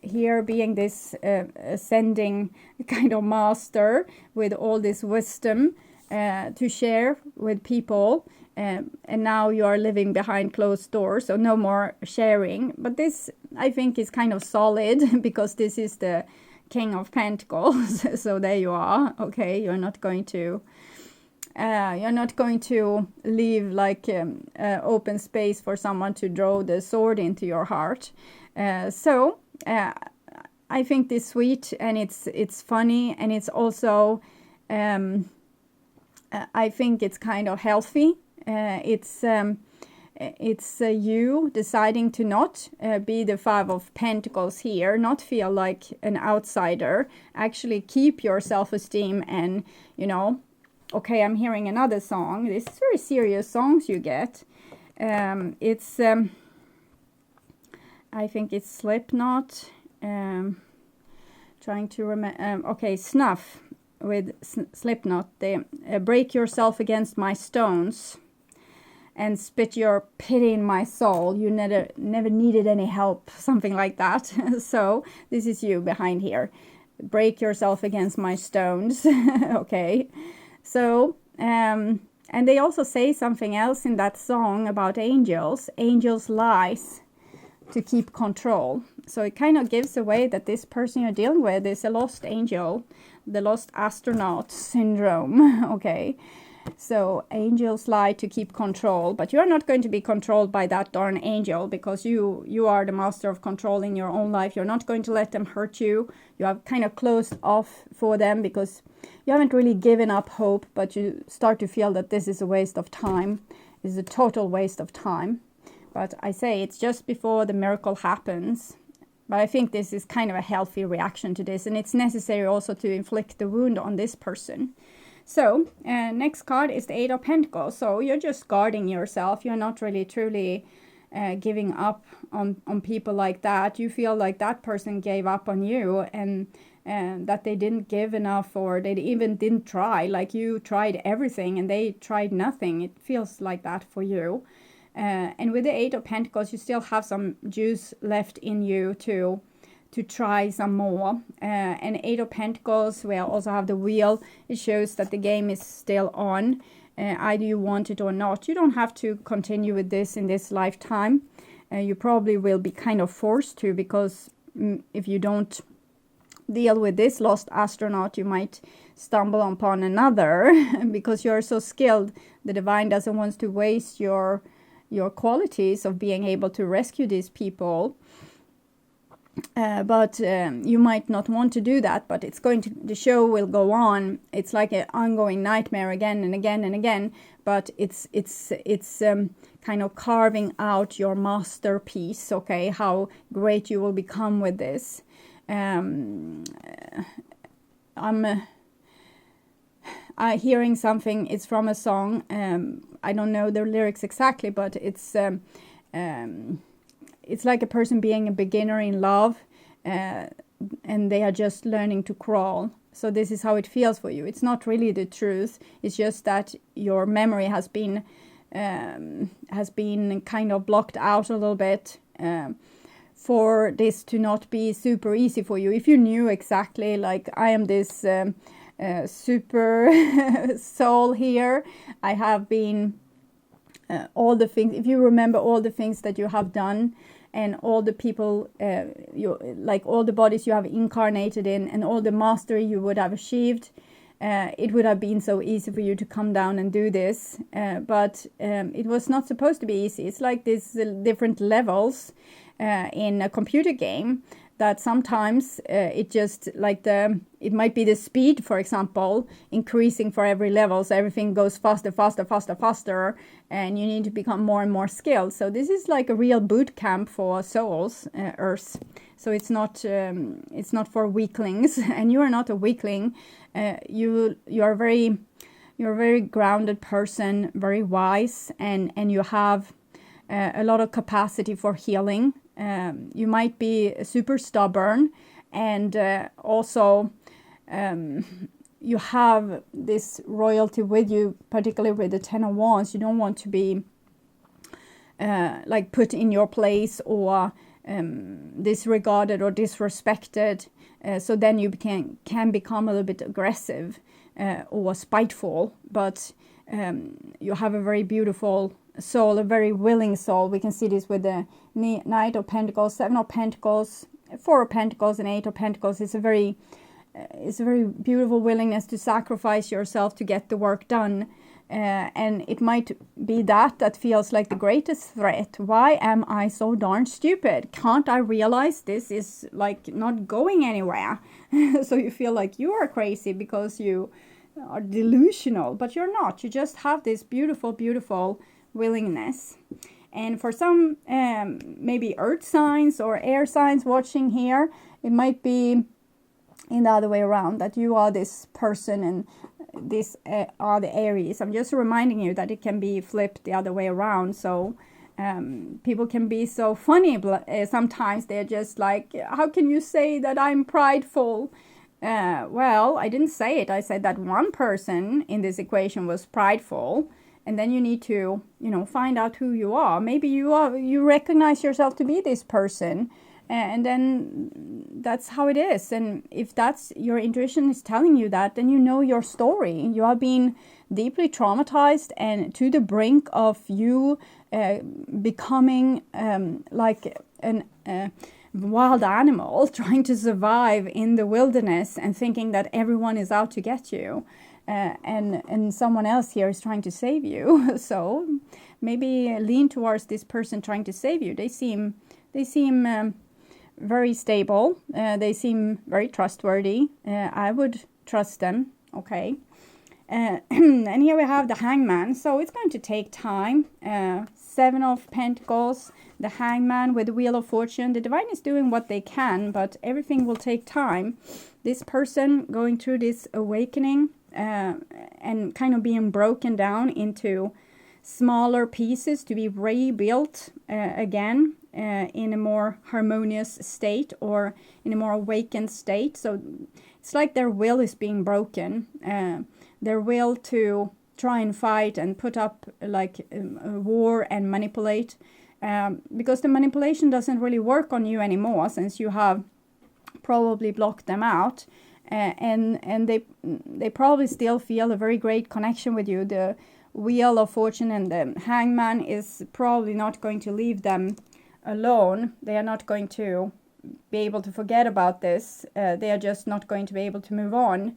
Here being this ascending kind of master with all this wisdom to share with people. And now you are living behind closed doors, so no more sharing. But this, I think, is kind of solid, because this is the King of Pentacles. So there you are. Okay, you're not going to leave like open space for someone to draw the sword into your heart. So I think this is sweet, and it's funny, and it's also I think it's kind of healthy. It's you deciding to not be the 5 of Pentacles here, not feel like an outsider, actually keep your self-esteem, and okay, I'm hearing another song. This is very serious songs you get. It's I think it's Slipknot, trying to remember, okay, Snuff with Slipknot. They break yourself against my stones and spit your pity in my soul. You never needed any help, something like that. So this is you behind here. Break yourself against my stones. Okay. So, and they also say something else in that song about angels. Angels lies to keep control. So it kind of gives away that this person you're dealing with is a lost angel, the lost astronaut syndrome. Okay. So angels lie to keep control, but you're not going to be controlled by that darn angel, because you are the master of control in your own life. You're not going to let them hurt you. You have kind of closed off for them because you haven't really given up hope, but you start to feel that this is a waste of time. It's a total waste of time. But I say it's just before the miracle happens. But I think this is kind of a healthy reaction to this, and it's necessary also to inflict the wound on this person. So next card is the Eight of Pentacles. So you're just guarding yourself. You're not really truly giving up on people like that. You feel like that person gave up on you, and that they didn't give enough, or they even didn't try. Like you tried everything and they tried nothing. It feels like that for you. And with the Eight of Pentacles, you still have some juice left in you to try some more. And Eight of Pentacles, we also have the Wheel. It shows that the game is still on. Either you want it or not. You don't have to continue with this in this lifetime. You probably will be kind of forced to, because if you don't deal with this lost astronaut, you might stumble upon another because you're so skilled. The divine doesn't want to waste your qualities of being able to rescue these people. But you might not want to do that, but the show will go on. It's like an ongoing nightmare again and again and again, but it's kind of carving out your masterpiece, okay, how great you will become with this. I'm hearing something. It's from a song. I don't know the lyrics exactly, but it's like a person being a beginner in love, and they are just learning to crawl. So this is how it feels for you. It's not really the truth. It's just that your memory has been kind of blocked out a little bit, for this to not be super easy for you. If you knew exactly, like, I am this super soul here. I have been all the things, if you remember all the things that you have done, and all the people, all the bodies you have incarnated in, and all the mastery you would have achieved, it would have been so easy for you to come down and do this. But it was not supposed to be easy. It's like these different levels in a computer game, that sometimes it just like it might be the speed, for example, increasing for every level, so everything goes faster, and you need to become more and more skilled. So this is like a real boot camp for souls, Earth. So it's not for weaklings, and you are not a weakling. You're a very grounded person, very wise, and you have a lot of capacity for healing. You might be super stubborn, and also you have this royalty with you, particularly with the Ten of Wands. You don't want to be like put in your place, or disregarded or disrespected. So then you can become a little bit aggressive or spiteful. But you have a very beautiful soul, a very willing soul. We can see this with the Knight of Pentacles, Seven of Pentacles, Four of Pentacles, and Eight of Pentacles. It's a very beautiful willingness to sacrifice yourself to get the work done. And it might be that feels like the greatest threat. Why am I so darn stupid? Can't I realize this is like not going anywhere? So you feel like you are crazy because you are delusional, but you're not. You just have this beautiful willingness. And for some maybe earth signs or air signs watching here, it might be in the other way around, that you are this person and this are the Aries. I'm just reminding you that it can be flipped the other way around. So people can be so funny sometimes. They're just like, how can you say that I'm prideful? Well, I didn't say it. I said that one person in this equation was prideful. And then you need to, find out who you are. Maybe you recognize yourself to be this person. And then that's how it is. And if that's your intuition is telling you that, then you know your story. You have been deeply traumatized and to the brink of you becoming like a wild animal trying to survive in the wilderness and thinking that everyone is out to get you. And someone else here is trying to save you. So maybe lean towards this person trying to save you. They seem very stable. They seem very trustworthy. I would trust them. Okay. And here we have the Hangman. So it's going to take time. Seven of Pentacles, the Hangman with the Wheel of Fortune. The Divine is doing what they can, but everything will take time. This person going through this awakening, and kind of being broken down into smaller pieces to be rebuilt again in a more harmonious state or in a more awakened state. So it's like their will is being broken, their will to try and fight and put up like a war and manipulate, because the manipulation doesn't really work on you anymore, since you have probably blocked them out, and they probably still feel a very great connection with you. The Wheel of Fortune and the Hangman is probably not going to leave them alone. They are not going to be able to forget about this. They are just not going to be able to move on.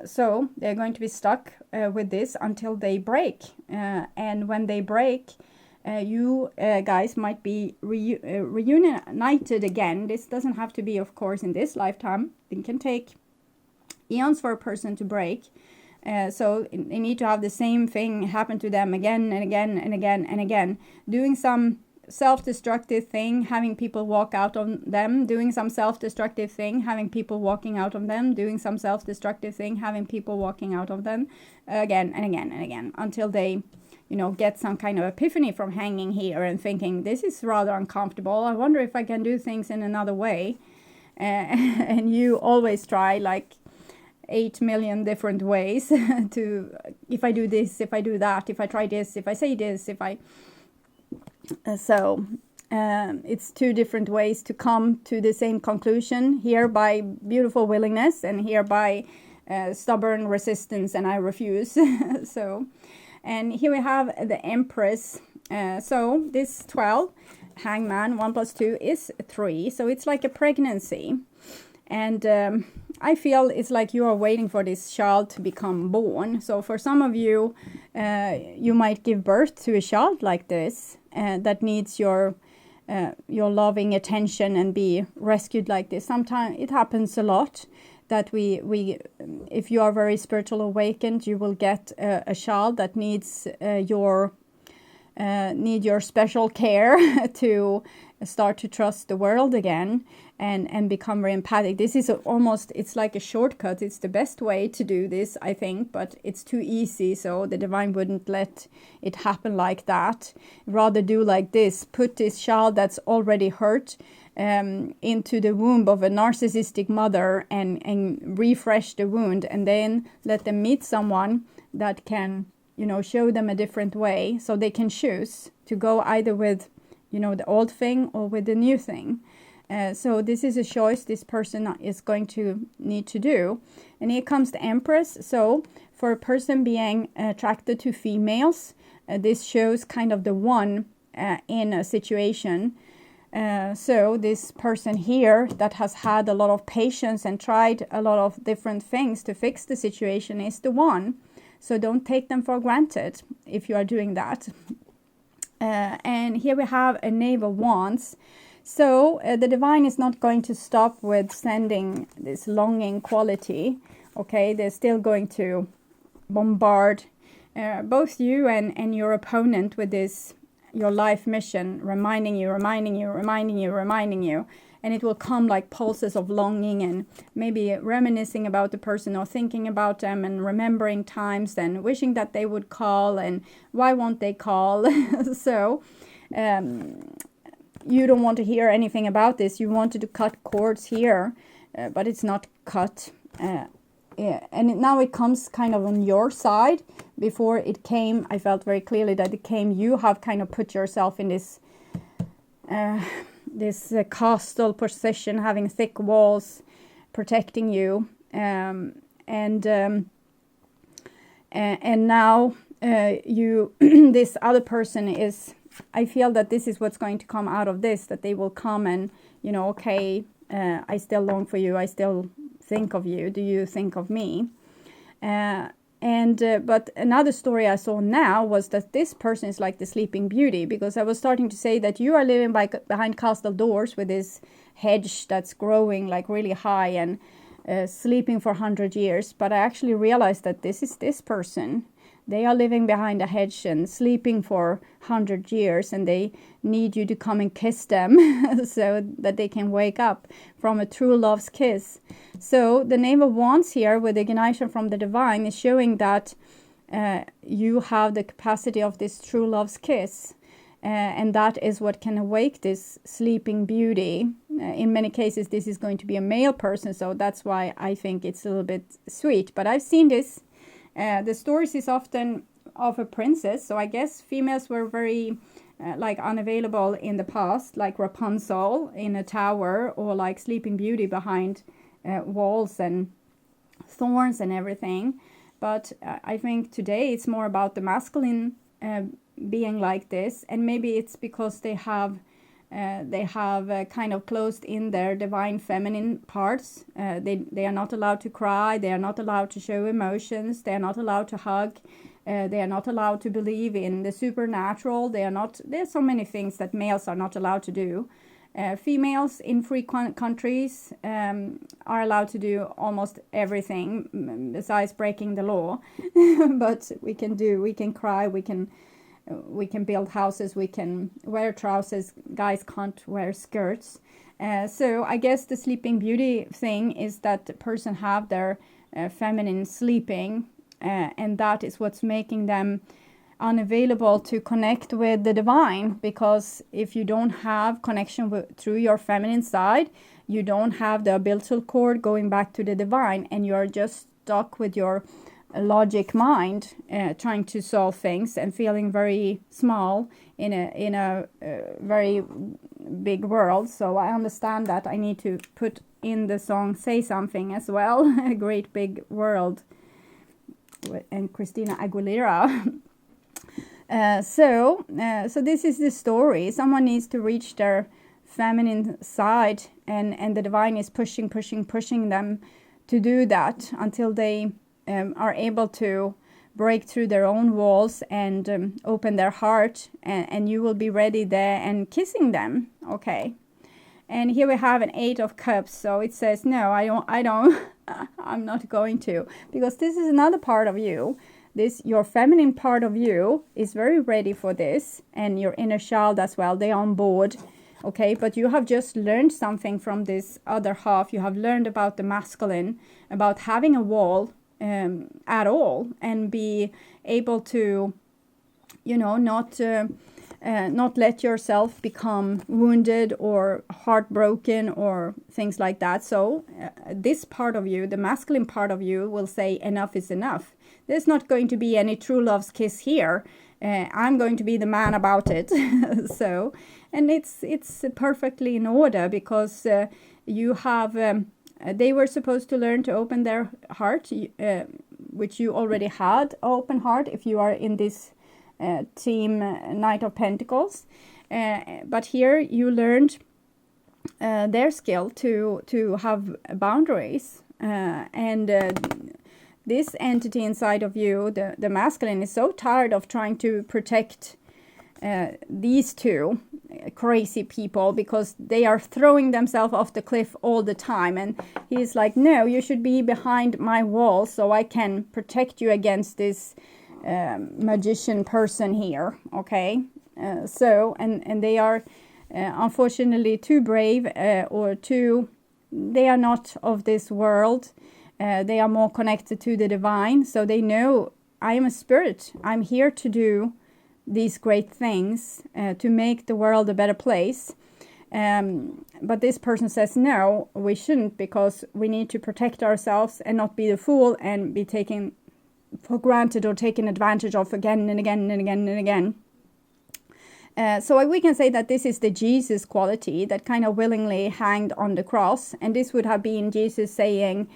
So they're going to be stuck with this until they break. And when they break, you guys might be reunited again. This doesn't have to be, of course, in this lifetime. It can take eons for a person to break. So they need to have the same thing happen to them again and again and again and again. Doing some self-destructive thing, having people walk out on them, doing some self-destructive thing, having people walking out of them, doing some self-destructive thing, having people walking out of them, again and again and again, until they, get some kind of epiphany from hanging here and thinking, this is rather uncomfortable. I wonder if I can do things in another way. And you always try like 8 million different ways to, if I do this, if I do that, if I try this, if I say this, if I... So it's 2 different ways to come to the same conclusion, here by beautiful willingness and here by stubborn resistance and I refuse. So, and here we have the Empress. So this 12, Hangman, 1 + 2 is 3. So it's like a pregnancy. And I feel it's like you are waiting for this child to become born. So for some of you, you might give birth to a child like this that needs your loving attention and be rescued like this. Sometimes it happens a lot that we if you are very spiritual awakened, you will get a child that needs your special care to start to trust the world again and become very empathic. This is it's like a shortcut. It's the best way to do this, I think, but it's too easy, so the divine wouldn't let it happen like that. Rather do like this: put this child that's already hurt into the womb of a narcissistic mother and refresh the wound, and then let them meet someone that can show them a different way, so they can choose to go either with the old thing or with the new thing. So this is a choice this person is going to need to do. And here comes the Empress. So for a person being attracted to females, this shows kind of the one in a situation. So this person here that has had a lot of patience and tried a lot of different things to fix the situation is the one. So don't take them for granted if you are doing that. And here we have a Knave of Wands. So the divine is not going to stop with sending this longing quality. Okay, they're still going to bombard both you and your opponent with this, your life mission, reminding you. And it will come like pulses of longing and maybe reminiscing about the person or thinking about them and remembering times and wishing that they would call and why won't they call. So you don't want to hear anything about this. You wanted to cut cords here, but it's not cut. And now it comes kind of on your side. Before it came, I felt very clearly that it came, you have kind of put yourself in this castle position, having thick walls protecting you, and now you this other person is, I feel that this is what's going to come out of this, that they will come and okay, I still long for you, I still think of you, do you think of me? But another story I saw now was that this person is like the Sleeping Beauty, because I was starting to say that you are living behind castle doors with this hedge that's growing like really high and sleeping for 100 years. But I actually realized that this is this person they are living behind a hedge and sleeping for 100 years, and they need you to come and kiss them so that they can wake up from a true love's kiss. So the Knave of Wands here with ignition from the divine is showing that you have the capacity of this true love's kiss. And that is what can awake this sleeping beauty. In many cases, this is going to be a male person, so that's why I think it's a little bit sweet. But I've seen this. The stories is often of a princess, so I guess females were very like unavailable in the past, like Rapunzel in a tower, or like Sleeping Beauty behind walls and thorns and everything. But I think today it's more about the masculine being like this, and maybe it's because they have kind of closed in their divine feminine parts. They are not allowed to cry, they are not allowed to show emotions, they are not allowed to hug, they are not allowed to believe in the supernatural. There's so many things that males are not allowed to do. Females in free countries are allowed to do almost everything besides breaking the law. But we can cry, we can build houses, we can wear trousers. Guys can't wear skirts. So I guess the Sleeping Beauty thing is that the person have their feminine sleeping, and that is what's making them unavailable to connect with the divine. Because if you don't have connection through your feminine side, you don't have the umbilical cord going back to the divine, and you're just stuck with your logic mind, trying to solve things and feeling very small in a very big world. So I understand that I need to put in the song Say Something as well, a great big world, and Christina Aguilera. So this is the story. Someone needs to reach their feminine side, and the divine is pushing them to do that until they are able to break through their own walls and open their heart, and you will be ready there and kissing them. Okay. And here we have an 8 of Cups. So it says, no, I don't, I'm not going to, because this is another part of you. Your feminine part of you is very ready for this, and your inner child as well, they're on board. Okay, but you have just learned something from this other half. You have learned about the masculine, about having a wall at all, and be able to, not let yourself become wounded or heartbroken or things like that. So this part of you, the masculine part of you, will say enough is enough. There's not going to be any true love's kiss here. I'm going to be the man about it. So, and it's perfectly in order, because you have they were supposed to learn to open their heart, which you already had open heart if you are in this team Knight of Pentacles. But here you learned their skill to have boundaries, and this entity inside of you, the masculine, is so tired of trying to protect these two crazy people, because they are throwing themselves off the cliff all the time, and he's like, no, you should be behind my wall so I can protect you against this magician person here. Okay, so and they are unfortunately too brave, or they are not of this world. They are more connected to the divine, so they know, I am a spirit, I'm here to do these great things, to make the world a better place. But this person says, no, we shouldn't, because we need to protect ourselves and not be the fool and be taken for granted or taken advantage of again and again and again and again. So we can say that this is the Jesus quality that kind of willingly hanged on the cross, and this would have been Jesus saying,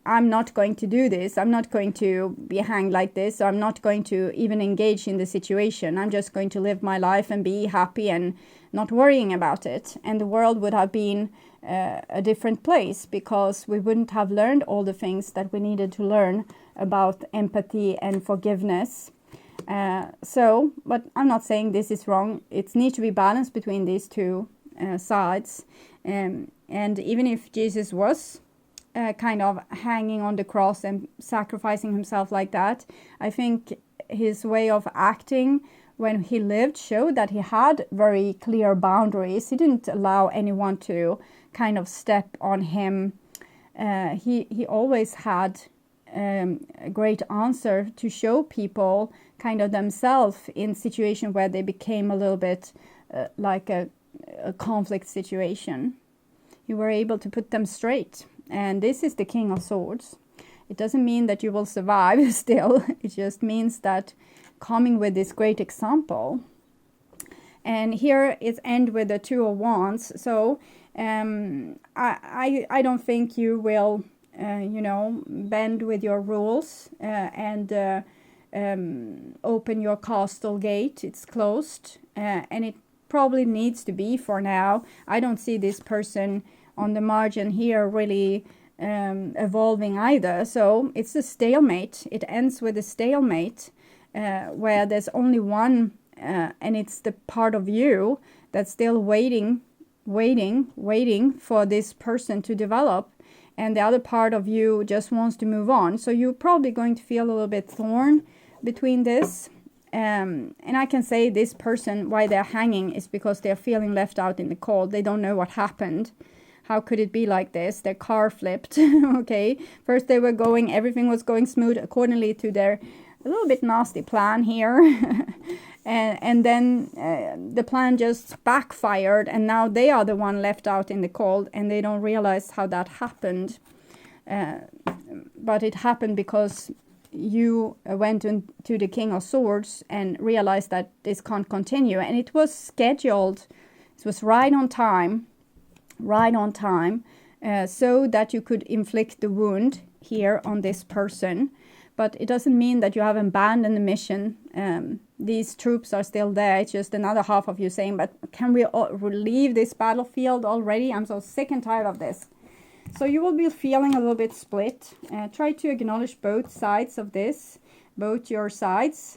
I'm not going to do this. I'm not going to be hanged like this. I'm not going to even engage in the situation. I'm just going to live my life and be happy and not worrying about it. And the world would have been a different place, because we wouldn't have learned all the things that we needed to learn about empathy and forgiveness. But I'm not saying this is wrong. It needs to be balanced between these two sides. And even if Jesus was kind of hanging on the cross and sacrificing himself like that, I think his way of acting when he lived showed that he had very clear boundaries. He didn't allow anyone to kind of step on him. He always had a great answer to show people kind of themselves in situations where they became a little bit like a conflict situation. You were able to put them straight. And this is the King of Swords. It doesn't mean that you will survive still. It just means that coming with this great example. And here it's end with the Two of Wands. So I don't think you will, you know, bend with your rules and open your castle gate. It's closed and it probably needs to be for now. I don't see this person on the margin here really evolving either. So it's a stalemate. It ends with a stalemate where there's only one and it's the part of you that's still waiting for this person to develop, and the other part of you just wants to move on. So you're probably going to feel a little bit torn between this. And I can say this person, why they're hanging, is because they're feeling left out in the cold. They don't know what happened. How could it be like this? Their car flipped. Okay, first they were going, everything was going smooth accordingly to their a little bit nasty plan here. and then the plan just backfired, and now they are the one left out in the cold, and they don't realize how that happened. But it happened because you went into the King of Swords and realized that this can't continue. And it was scheduled. It was right on time, so that you could inflict the wound here on this person. But it doesn't mean that you have abandoned the mission. These troops are still there. It's just another half of you saying, but can we leave this battlefield already? I'm so sick and tired of this. So you will be feeling a little bit split. Try to acknowledge both sides of this, both your sides.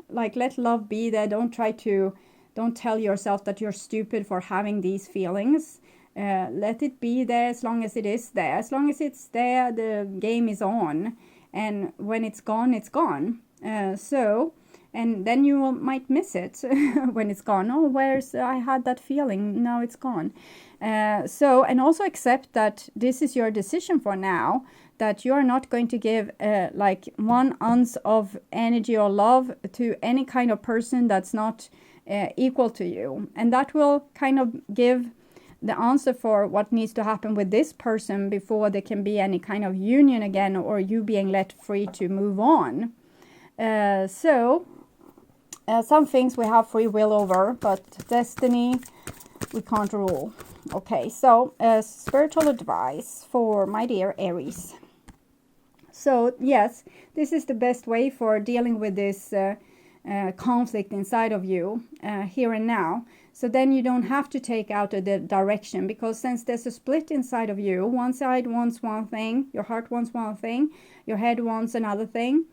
Like, let love be there. Don't tell yourself that you're stupid for having these feelings. Let it be there as long as it is there. As long as it's there, the game is on. And when it's gone, it's gone. And then you might miss it when it's gone. Oh, I had that feeling, now it's gone. And also accept that this is your decision for now, that you are not going to give like 1 ounce of energy or love to any kind of person that's not equal to you. And that will kind of give the answer for what needs to happen with this person before there can be any kind of union again, or you being let free to move on. Some things we have free will over, but destiny we can't rule. Okay, so spiritual advice for my dear Aries. So yes, this is the best way for dealing with this conflict inside of you here and now. So then you don't have to take out the direction, because since there's a split inside of you, one side wants one thing, your heart wants one thing, your head wants another thing.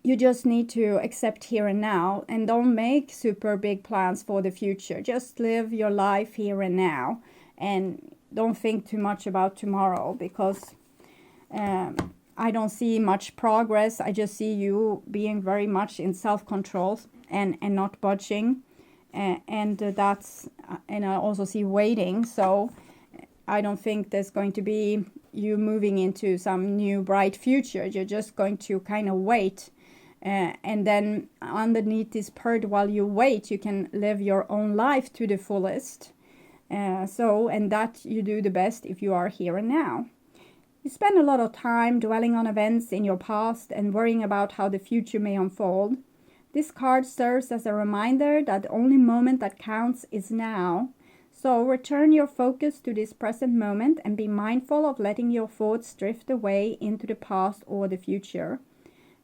You just need to accept here and now, and don't make super big plans for the future. Just live your life here and now, and don't think too much about tomorrow, because I don't see much progress. I just see you being very much in self-control and not budging. And I also see waiting. So I don't think there's going to be you moving into some new bright future. You're just going to kind of wait. And then underneath this period, while you wait, you can live your own life to the fullest. And that you do the best if you are here and now. You spend a lot of time dwelling on events in your past and worrying about how the future may unfold. This card serves as a reminder that the only moment that counts is now. So return your focus to this present moment and be mindful of letting your thoughts drift away into the past or the future.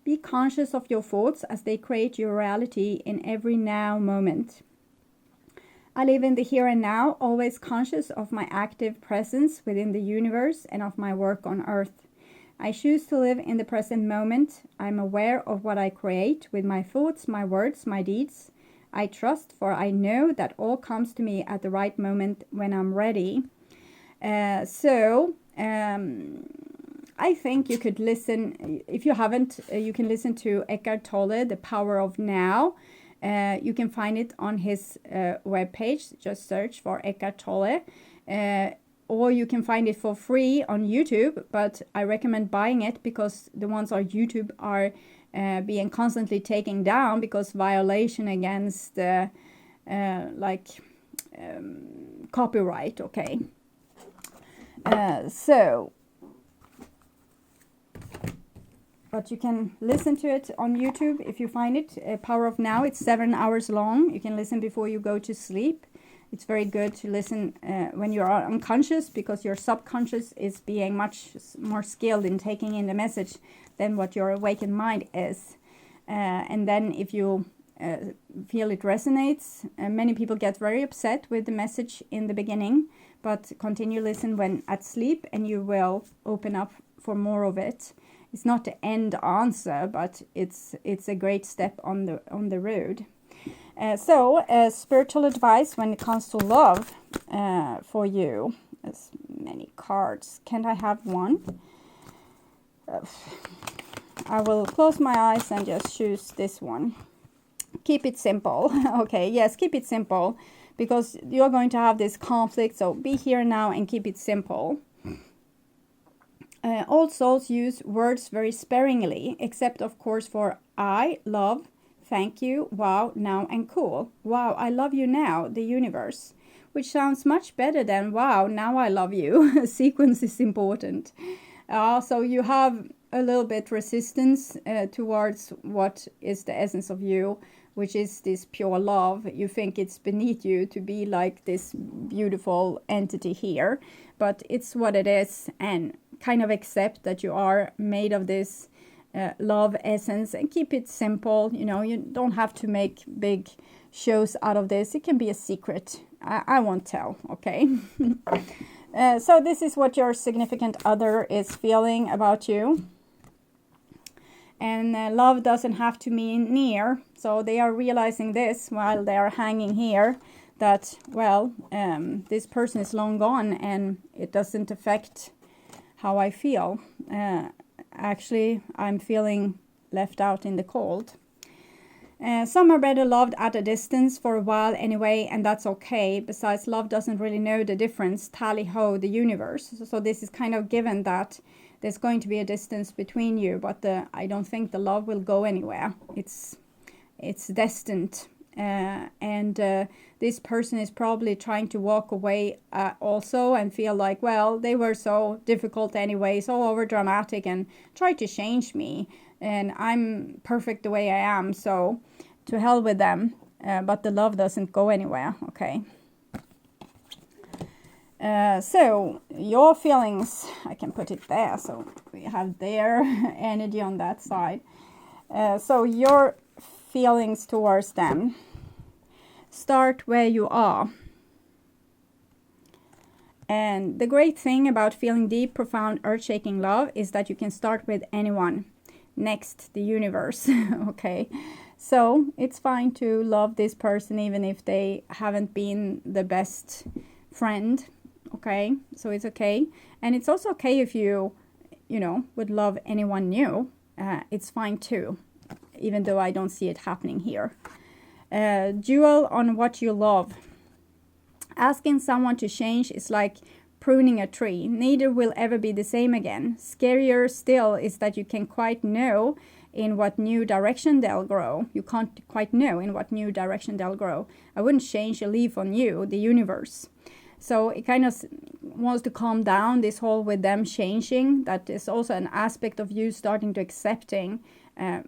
Be conscious of your thoughts as they create your reality in every now moment. I live in the here and now, always conscious of my active presence within the universe and of my work on earth. I choose to live in the present moment. I'm aware of what I create with my thoughts, my words, my deeds. I trust, for I know that all comes to me at the right moment when I'm ready. I think you could listen, if you haven't, you can listen to Echart Tolle, The Power of Now. You can find it on his webpage. Just search for Echart Tolle. Or you can find it for free on YouTube, but I recommend buying it because the ones on YouTube are being constantly taken down because violation against copyright, okay? But you can listen to it on YouTube if you find it. Power of Now, it's 7 hours long. You can listen before you go to sleep. It's very good to listen when you are unconscious because your subconscious is being much more skilled in taking in the message than what your awakened mind is. And then if you feel it resonates, many people get very upset with the message in the beginning, but continue listen when at sleep and you will open up for more of it. It's not the end answer, but it's a great step on the road. Spiritual advice when it comes to love for you. There's many cards. Can I have one? I will close my eyes and just choose this one. Keep it simple. Okay, yes, keep it simple because you're going to have this conflict. So be here now and keep it simple. All souls use words very sparingly, except of course for I, love, thank you, wow, now, and cool. Wow, I love you now, the universe. Which sounds much better than wow, now I love you. Sequence is important. So you have a little bit resistance towards what is the essence of you, which is this pure love. You think it's beneath you to be like this beautiful entity here, but it's what it is, and kind of accept that you are made of this love essence and keep it simple. You know, you don't have to make big shows out of this. It can be a secret. I won't tell, okay? So this is what your significant other is feeling about you. And love doesn't have to mean near. So they are realizing this while they are hanging here, that, well, this person is long gone and it doesn't affect how I feel. Actually, I'm feeling left out in the cold. Some are better loved at a distance for a while anyway, and that's okay. Besides, love doesn't really know the difference. Tally-ho, the universe. So this is kind of given that there's going to be a distance between you, but I don't think the love will go anywhere. It's destined. And this person is probably trying to walk away also and feel like, well, they were so difficult anyway, so over dramatic, and try to change me, and I'm perfect the way I am, so to hell with them. But the love doesn't go anywhere, okay? So your feelings, I can put it there, so we have their energy on that side. So your feelings towards them. Start where you are. And the great thing about feeling deep, profound, earth-shaking love is that you can start with anyone. Next, the universe. Okay, so it's fine to love this person even if they haven't been the best friend. Okay, so it's okay. And it's also okay if you would love anyone new. It's fine too, even though I don't see it happening here. Duel on what you love. Asking someone to change is like pruning a tree. Neither will ever be the same again. Scarier still is that you can quite know in what new direction they'll grow. You can't quite know in what new direction they'll grow. I wouldn't change a leaf on you, the universe. So it kind of wants to calm down this whole with them changing. That is also an aspect of you starting to accepting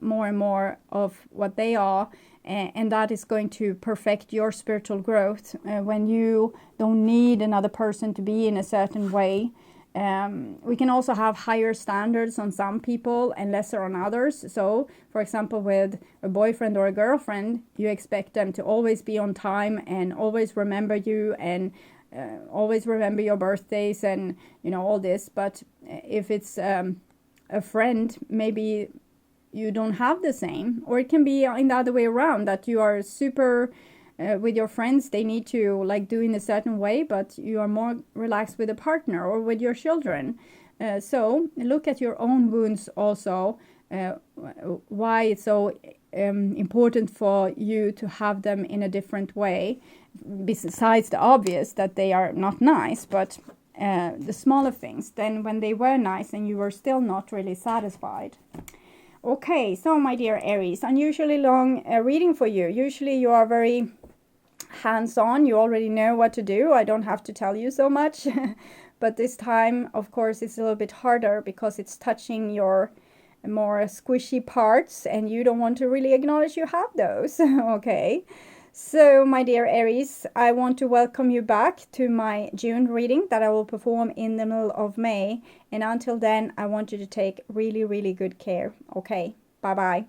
more and more of what they are. And that is going to perfect your spiritual growth when you don't need another person to be in a certain way. We can also have higher standards on some people and lesser on others. So, for example, with a boyfriend or a girlfriend, you expect them to always be on time and always remember you and always remember your birthdays and, all this. But if it's a friend, maybe you don't have the same, or it can be in the other way around, that you are super with your friends, they need to do in a certain way, but you are more relaxed with a partner or with your children. So look at your own wounds also, why it's so important for you to have them in a different way, besides the obvious that they are not nice, but the smaller things than when they were nice and you were still not really satisfied. Okay, so my dear Aries, unusually long reading for you. Usually you are very hands-on, you already know what to do. I don't have to tell you so much. But this time, of course, it's a little bit harder because it's touching your more squishy parts and you don't want to really acknowledge you have those. Okay. So, my dear Aries, I want to welcome you back to my June reading that I will perform in the middle of May. And until then, I want you to take really, really good care. Okay. Bye-bye.